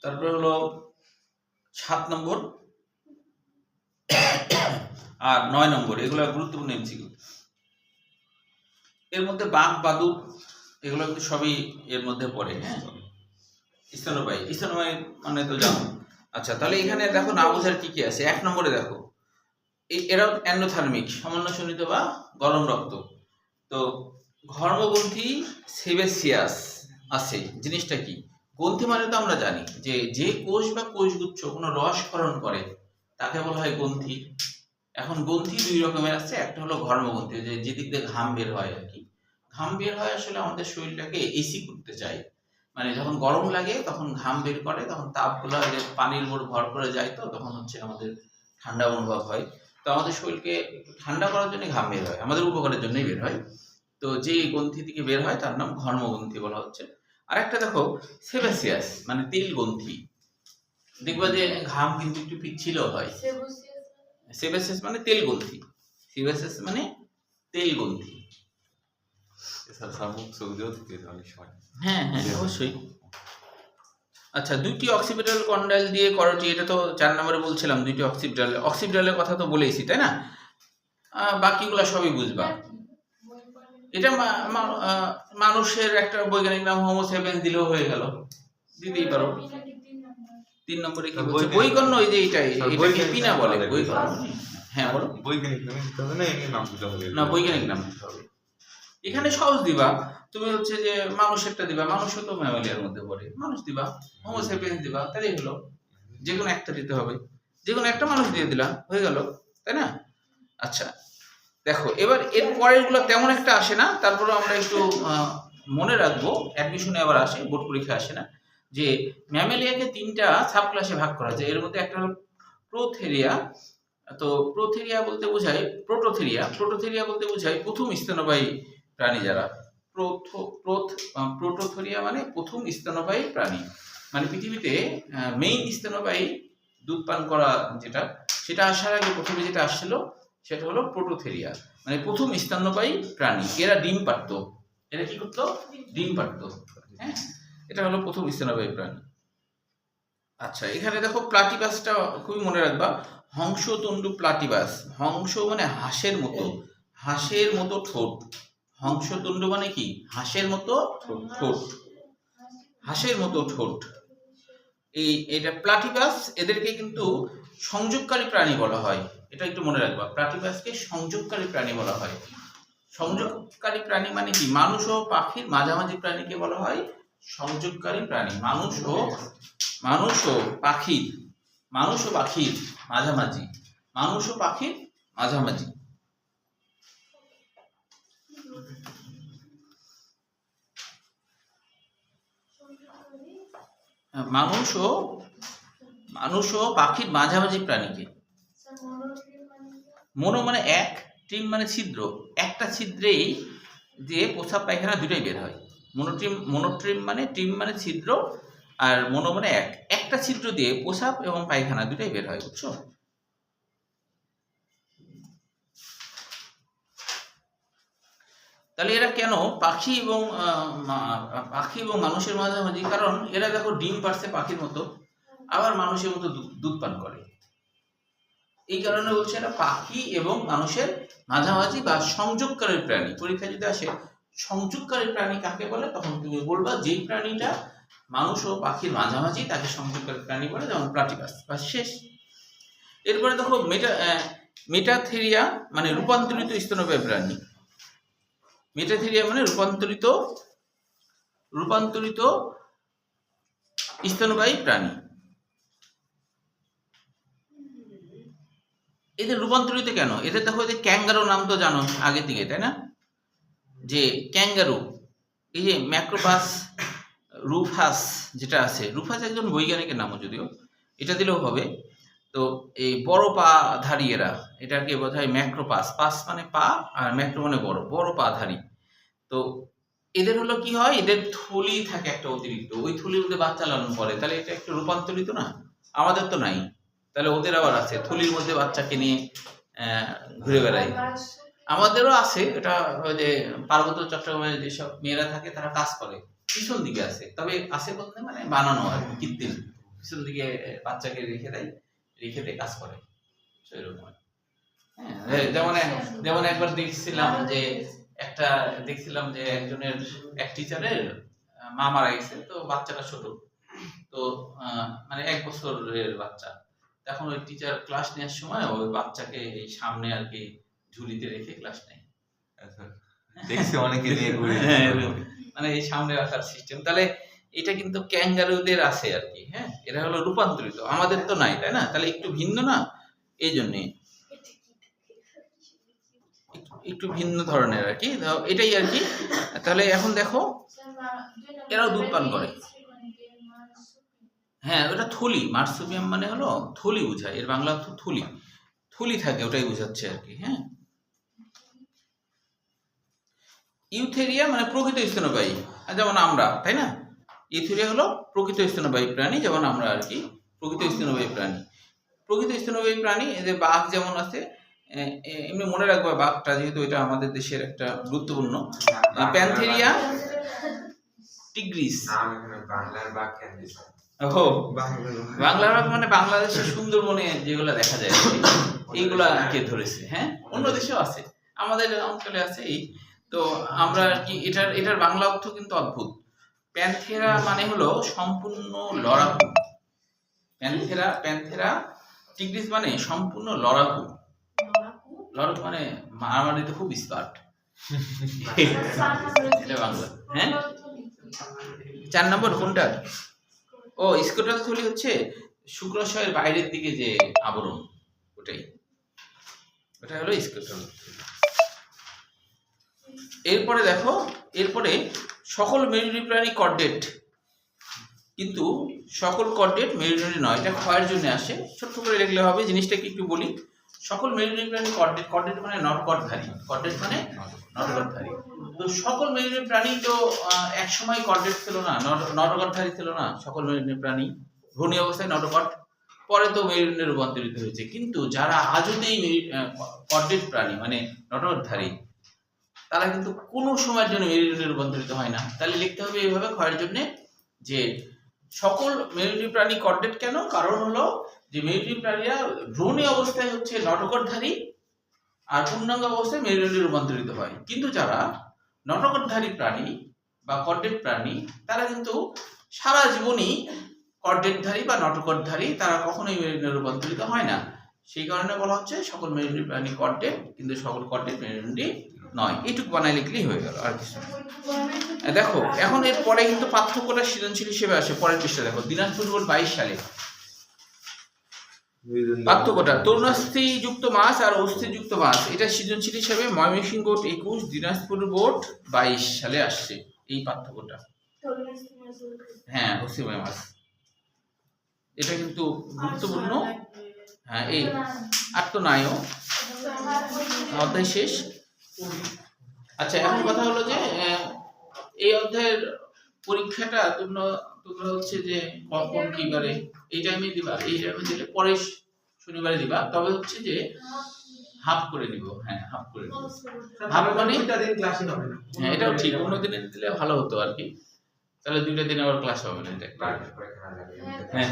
তারপরে হলো 7 নম্বর আর 9 নম্বর, এগুলো গুরুত্বপূর্ণ এমসিকিউ। এর মধ্যে বাঘ বাদুড় এগুলো কিন্তু সবই এর মধ্যে পড়ে। হ্যাঁ, স্তন্যপায়ী মানে তো জানো। আচ্ছা, তাহলে এখানে দেখো না বোঝার কি কি আছে। 1 নম্বরে দেখো এরাও এন্ডোথার্মিক, সামান্য শোণিত বা গরম রক্ত। তো ঘর্মগ্রন্থি সেবেসিয়াস আছে, জিনিসটা কি? গ্রন্থি মানে তো আমরা জানি যে যে কোষ বা কোষগুচ্ছ কোনো রসক্ষরণ করে তাকে বলা হয় গ্রন্থি। এখন গ্রন্থি 2 রকমের আছে, একটা হলো ঘর্মগ্রন্থি, যে যেদিক দিয়ে ঘাম বের হয় আর কি। ঘাম বের হয় আসলে আমাদের শরীরটাকে এসি করতে চায়, মানে যখন গরম লাগে তখন ঘাম বের করে, তখন তাপগুলো পানির উপর ভর করে যায়, তো তখন হচ্ছে আমাদের ঠান্ডা অনুভব হয়। তো আমাদের শরীরকে একটু ঠান্ডা করার জন্য ঘাম বের হয়, আমাদের উপকারের জন্যই বের হয়। তো যে গ্রন্থি থেকে বের হয় তার নাম ঘর্মগ্রন্থি বলা হচ্ছে। আর একটা দেখো সেবাসিয়াস মানে তেল গ্রন্থি, দেখবা যে ঘাম কিন্তু একটু পিচ্ছিল হয়। সেবাসিয়াস মানে তেল গ্রন্থি, সেবাসিয়াস মানে তেল গ্রন্থি। স্যার স্যার মুখ চোখ দিয়েও দিতে অনেক সময়। হ্যাঁ হ্যাঁ অবশ্যই। আচ্ছা, 2টি অক্সিপিটাল কন্ডাইল দিয়ে করোটি, এটা তো 4 নম্বরে বলছিলাম। 2টি অক্সিপিটালের কথা তো বলেইছি, তাই না? বাকিগুলো সবই বুঝবা। এটা মানুষের একটা বৈজ্ঞানিক নাম হোমো সেপিয়েন্স দিলেও হয়ে গেল, দিতেই পারো। 3 নম্বরে কি বলছে? বৈকর্ণ, ওই যে এটাকে পিনা বলে বৈকর্ণ। হ্যাঁ বলো। বৈজ্ঞানিক নামে দিতে হবে না এমনি নাম দিতে হবে? না, বৈজ্ঞানিক নাম দিতে হবে। এখানে সহজ দিবা, তুমি হচ্ছে যে মানুষেরটা দিবা, মানুষও তো ম্যামালিয়ার মধ্যে পড়ে, মানুষ দিবা, হোমো সেপিয়েন্স দিবা, তাহলেই হলো। যে কোনো একটা দিতে হবে, যে কোনো একটা মানুষ দিয়ে দিলা, হয়ে গেল, তাই না? আচ্ছা দেখো, এবার এর পরের গুলো তেমন একটা আসে না, তারপরে আমরা একটু মনে রাখবো, অ্যাডমিশনে আবার আসে, বোর্ড পরীক্ষা আসে না, যে ম্যামেলিয়াকে 3টা সাব ক্লাসে ভাগ করা যায়। এর মধ্যে একটা হলো প্রোথেরিয়া। তো প্রোথেরিয়া বলতে বোঝায় প্রোটোথেরিয়া বলতে বোঝায় প্রথম স্তন্যপায়ী প্রাণী যারা। প্রোটোথেরিয়া মানে প্রথম স্তন্যপায়ী প্রাণী, মানে পৃথিবীতে মেইন স্তন্যপায়ী দুধ পান করা যেটা, সেটা আসার আগে প্রথমে যেটা আসছিল সেটা হলো প্রোটোথেরিয়া, মানে প্রথম স্তন্যপায়ী প্রাণী। এরা ডিম পাড়তো। এরা কি করতো? ডিম পাড়তো। হ্যাঁ, এটা হলো প্রথম স্তন্যপায়ী প্রাণী। আচ্ছা, এখানে দেখো প্লাটিপাসটা খুবই মনে রাখবা, হংসতন্ডু প্লাটিপাস। হংস মানে হাঁসের মতো, হাঁসের মতো ঠোঁট। হংসতন্ডু মানে কি? হাঁসের মতো ঠোঁট, হাঁসের মতো ঠোঁট। এটা প্লাটিপাস, এদেরকে কিন্তু সংযোগকারী প্রাণী বলা হয়। এটা একটু মনে রাখবা, প্লাটিপাসকে সংযোগকারী প্রাণী বলা হয়। সংযোগকারী প্রাণী মানে কি? মানুষ ও পাখির মাঝামাঝি প্রাণীকে বলা হয় সংযোগকারী প্রাণী। মানুষ ও পাখির মাঝামাঝি, মানুষ ও পাখির মাঝামাঝি। মানুষ ও পাখির মাঝামাঝি প্রাণীকে। মনো মানে এক, ট্রিম মানে ছিদ্র। একটা ছিদ্রেই যে প্রস্রাব পায়খানা দুটাই বের হয়। মনোট্রিম মানে, ট্রিম মানে ছিদ্র, আর মনো মানে এক। একটা ছিদ্র দিয়ে প্রস্রাব এবং পায়খানা দুটাই বের হয়, বুঝছো? তাহলে এরা কেন পাখি এবং মানুষের মাঝামাঝি? কারণ এরা দেখো ডিম পারছে পাখির মতো, আবার মানুষের মতো দুধ পান করে। এই কারণে বলছে এটা পাখি এবং মানুষের মাঝামাঝি বা সংযোগকারী প্রাণী। পরীক্ষা যদি আসে সংযোগকারী প্রাণী কাকে বলে, তখন তুমি বলবা যেই প্রাণীটা মানুষ ও পাখির মাঝামাঝি তাকে সংযোগকারী প্রাণী বলে, যেমন প্লাটিপাস। বা শেষ। এরপরে দেখো মেটাথেরিয়া মানে রূপান্তরিত স্তন্যপায়ী প্রাণী। মেটাথেরিয়া মানে রূপান্তরিত স্তন্যপায়ী প্রাণী। এদের রূপান্তরিত কেন? এদের দেখো যে ক্যাঙ্গারু নাম তো জানো আগে থেকে, তাই না? যে ক্যাঙ্গারু, এই যে ম্যাক্রোপাস রুফাস যেটা আছে, রুফাস একজন বৈজ্ঞানিকের নামও যদিও, এটা দিলেও হবে। তো এই বড় পাধারী এরা, এটাকে বোঝায় ম্যাক্রোপাস। পাস মানে পা আর ম্যাক্রো মানে বড় পাধারী। তো এদের হলো কি হয়, এদের থলি থাকে একটা অতিরিক্ত, ওই থলির মধ্যে বাচ্চা লালন করে, তাহলে এটা একটু রূপান্তরিত না? আমাদের তো নাই, তাহলে ওদের আবার আছে, থলির মধ্যে বাচ্চাকে নিয়ে ঘুরে বেড়ায়। আমাদেরও আছে, এটা ওই যে পার্বত্য চট্টগ্রামে যেসব মেয়েরা থাকে তারা কাজ করে, পিছন দিকে আছে, তবে আছে বলতে মানে বানানো আর কি, কৃত্রিম পিছন দিকে বাচ্চাকে রেখে দিয়ে কাজ করে সেরকম। হ্যাঁ, যেমন একবার দেখছিলাম যে একজনের এক টিচারের মা মারা গেছে, তো বাচ্চাটা ছোট, তো মানে 1 বছরের বাচ্চা। তখন ওই টিচার ক্লাস নেওয়ার সময় ওই বাচ্চাকে এই সামনে আর কি ঝুলিতে রেখে ক্লাস নেয়। দেখছি অনেকে নিয়ে ঘুরে, মানে এই সামনে রাখার সিস্টেম। তাহলে এটা কিন্তু ক্যাঙ্গারুদের আছে আর কি। হ্যাঁ, এরা হলো রূপান্তরিত, আমাদের তো নাই, তাই না? তাহলে একটু ভিন্ন না, এই জন্যে একটু ভিন্ন ধরনের আর কি, এটাই আর কি। তাহলে এখন দেখো এরাও দুধ পান করে। হ্যাঁ, ওটা থলি, মার্সুপিয়াম মানে হলো থলি বোঝায়, এর বাংলা অর্থ থলি থাকে, ওটাই বোঝাচ্ছে আর কি। হ্যাঁ, ইউথেরিয়া মানে প্রকৃত স্তন্যপায়ী, যেমন আমরা, তাই না? ইউথেরিয়া হলো প্রকৃত স্তন্যপায়ী প্রাণী, যেমন আমরা আর কি, প্রকৃত স্তন্যপায়ী প্রাণী। এদের বাঘ যেমন আছে, এমনি মনে রাখবা বাঘটা, যেহেতু এটা আমাদের দেশের একটা গুরুত্বপূর্ণ। প্যান্থেরিয়া, টিগ্রিস। বাংলার বাঘ কেন দিছে? ও, বাংলার বাঘ মানে বাংলাদেশের সুন্দরবনে যেগুলো দেখা যায় এইগুলা কে ধরেছে। হ্যাঁ, অন্য দেশেও আছে, আমাদের অঞ্চলে আছে। এই তো আমরা আর কি, এটার বাংলা অর্থ কিন্তু অদ্ভুত। প্যান্থেরা মানে হলো সম্পূর্ণ লড়াকু। প্যান্থেরা টিগ্রিস মানে সম্পূর্ণ লড়াকু মানে মারামারিতে খুব স্পার্ট। বাংলা। হ্যাঁ, 4 নম্বর কোনটা? ও, স্ক্রোটাল থলি হচ্ছে শুক্রাশয়ের বাইরের দিকে যে আবরণ, ওটা হলো স্ক্রোটাল। এরপরে দেখো, সকল মেরুদণ্ডী প্রাণী কর্ডেট, কিন্তু সকল কর্ডেট মেরুদণ্ডী নয়, এটা ক্ষয়ের জন্য আসে। ছোট্ট করে লিখলে হবে, জিনিসটাকে একটু বলি। সকল মেরুদণ্ডী প্রাণী কর্ডেট মানে নটকটধারী, তো সকল মেরুদণ্ডী প্রাণী তো এক সময় কর্ডেট ছিল না, নটকটধারী ছিল না। সকল মেরুদণ্ডী প্রাণী ঘূর্ণি অবস্থায় নটকট, পরে তো মেরুদণ্ডে রূপান্তরিত হয়েছে। কিন্তু যারা আজতেই কর্ডেট প্রাণী মানে নটকটধারী, তারা কিন্তু কোনো সময়ের জন্য মেরুদণ্ডে রূপান্তরিত হয় না। তাহলে লিখতে হবে এইভাবে ক্ষয়ের জন্য, যে সকল মেরুদণ্ডী প্রাণী কর্ডেট কেন? কারণ হলো যে মেরুদণ্ডী প্রাণীরা ভ্রূণী অবস্থায় হচ্ছে নটকটধারী, আর পূর্ণাঙ্গ অবস্থায় মেরুদণ্ডে রূপান্তরিত হয়। কিন্তু যারা নটকটধারী প্রাণী বা কর্ডেট প্রাণী, তারা কিন্তু সারা জীবনই কর্ডেটধারী বা নটকটধারী, তারা কখনোই মেরুদণ্ডে রূপান্তরিত হয় না। সেই কারণে বলা হচ্ছে সকল মেরুদণ্ডী প্রাণী কর্ডেট, কিন্তু সকল কর্ডেট মেরুদণ্ডী নয়। এইটুকু বানাই লিখলেই হয়ে গেল, আর কিছু। দেখো এখন এর পরে কিন্তু পার্থক্যটা সৃজনশীল হিসেবে আসে। পরের পৃষ্ঠা দেখো, দিনাজপুর বোর্ড 22 সালে পার্থক্যটা তরুণাস্থিযুক্ত মাছ আর অস্থিযুক্ত মাছ, এটা সৃজনশীল হিসেবে ময়মনসিংহ বোর্ড 21, দিনাজপুর বোর্ড 22 সালে আসছে এই পার্থক্যটা। হ্যাঁ, অস্থিময় মাছ, এটা কিন্তু গুরুত্বপূর্ণ। হ্যাঁ, এই আর তো নাইও, অধ্যায় শেষ। আচ্ছা, এখন কথা হলো যে এই অধ্যায়ের পরীক্ষাটা তোমরা হচ্ছে যে কখন কি বারে, এই টাইমে দিবা, এই টাইমে দিলে পরে শনিবারে দিবা, তবে হচ্ছে যে হাফ করে নিব। হ্যাঁ, হাফ করে নিব। হাফ মানে 2টা দিন ক্লাসই হবে না। হ্যাঁ, এটাও ঠিক, অন্য দিনে দিলে ভালো হতো আর কি, তাহলে 2টা দিন আবার ক্লাস হবে না। হ্যাঁ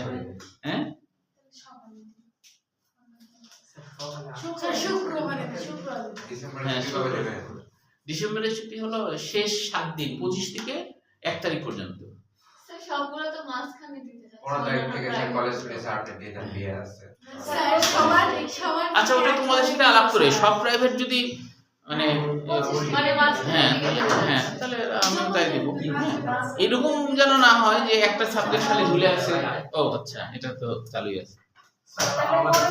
হ্যাঁ, ডিসেম্বরের ছুটি হলো শেষ 7 দিন, 25 থেকে 1 তারিখ পর্যন্ত। সবগুলো তো মাঝখানে দিতে যাচ্ছে। তারিখ থেকে স্যার কলেজ প্লেসে আপডেট দিয়ে দিয়ে আসছে। স্যার সবার সবার আচ্ছা ওটা তোমাদের সাথে আলাপ করে সব প্রাইভেট যদি মানে হ্যাঁ তাহলে আমি তাই দিব। এরকম যেন না হয় যে একটা সাবজেক্ট খালি ঝুলে আছে। ও আচ্ছা এটা তো চালুই আছে। স্যার আমাদের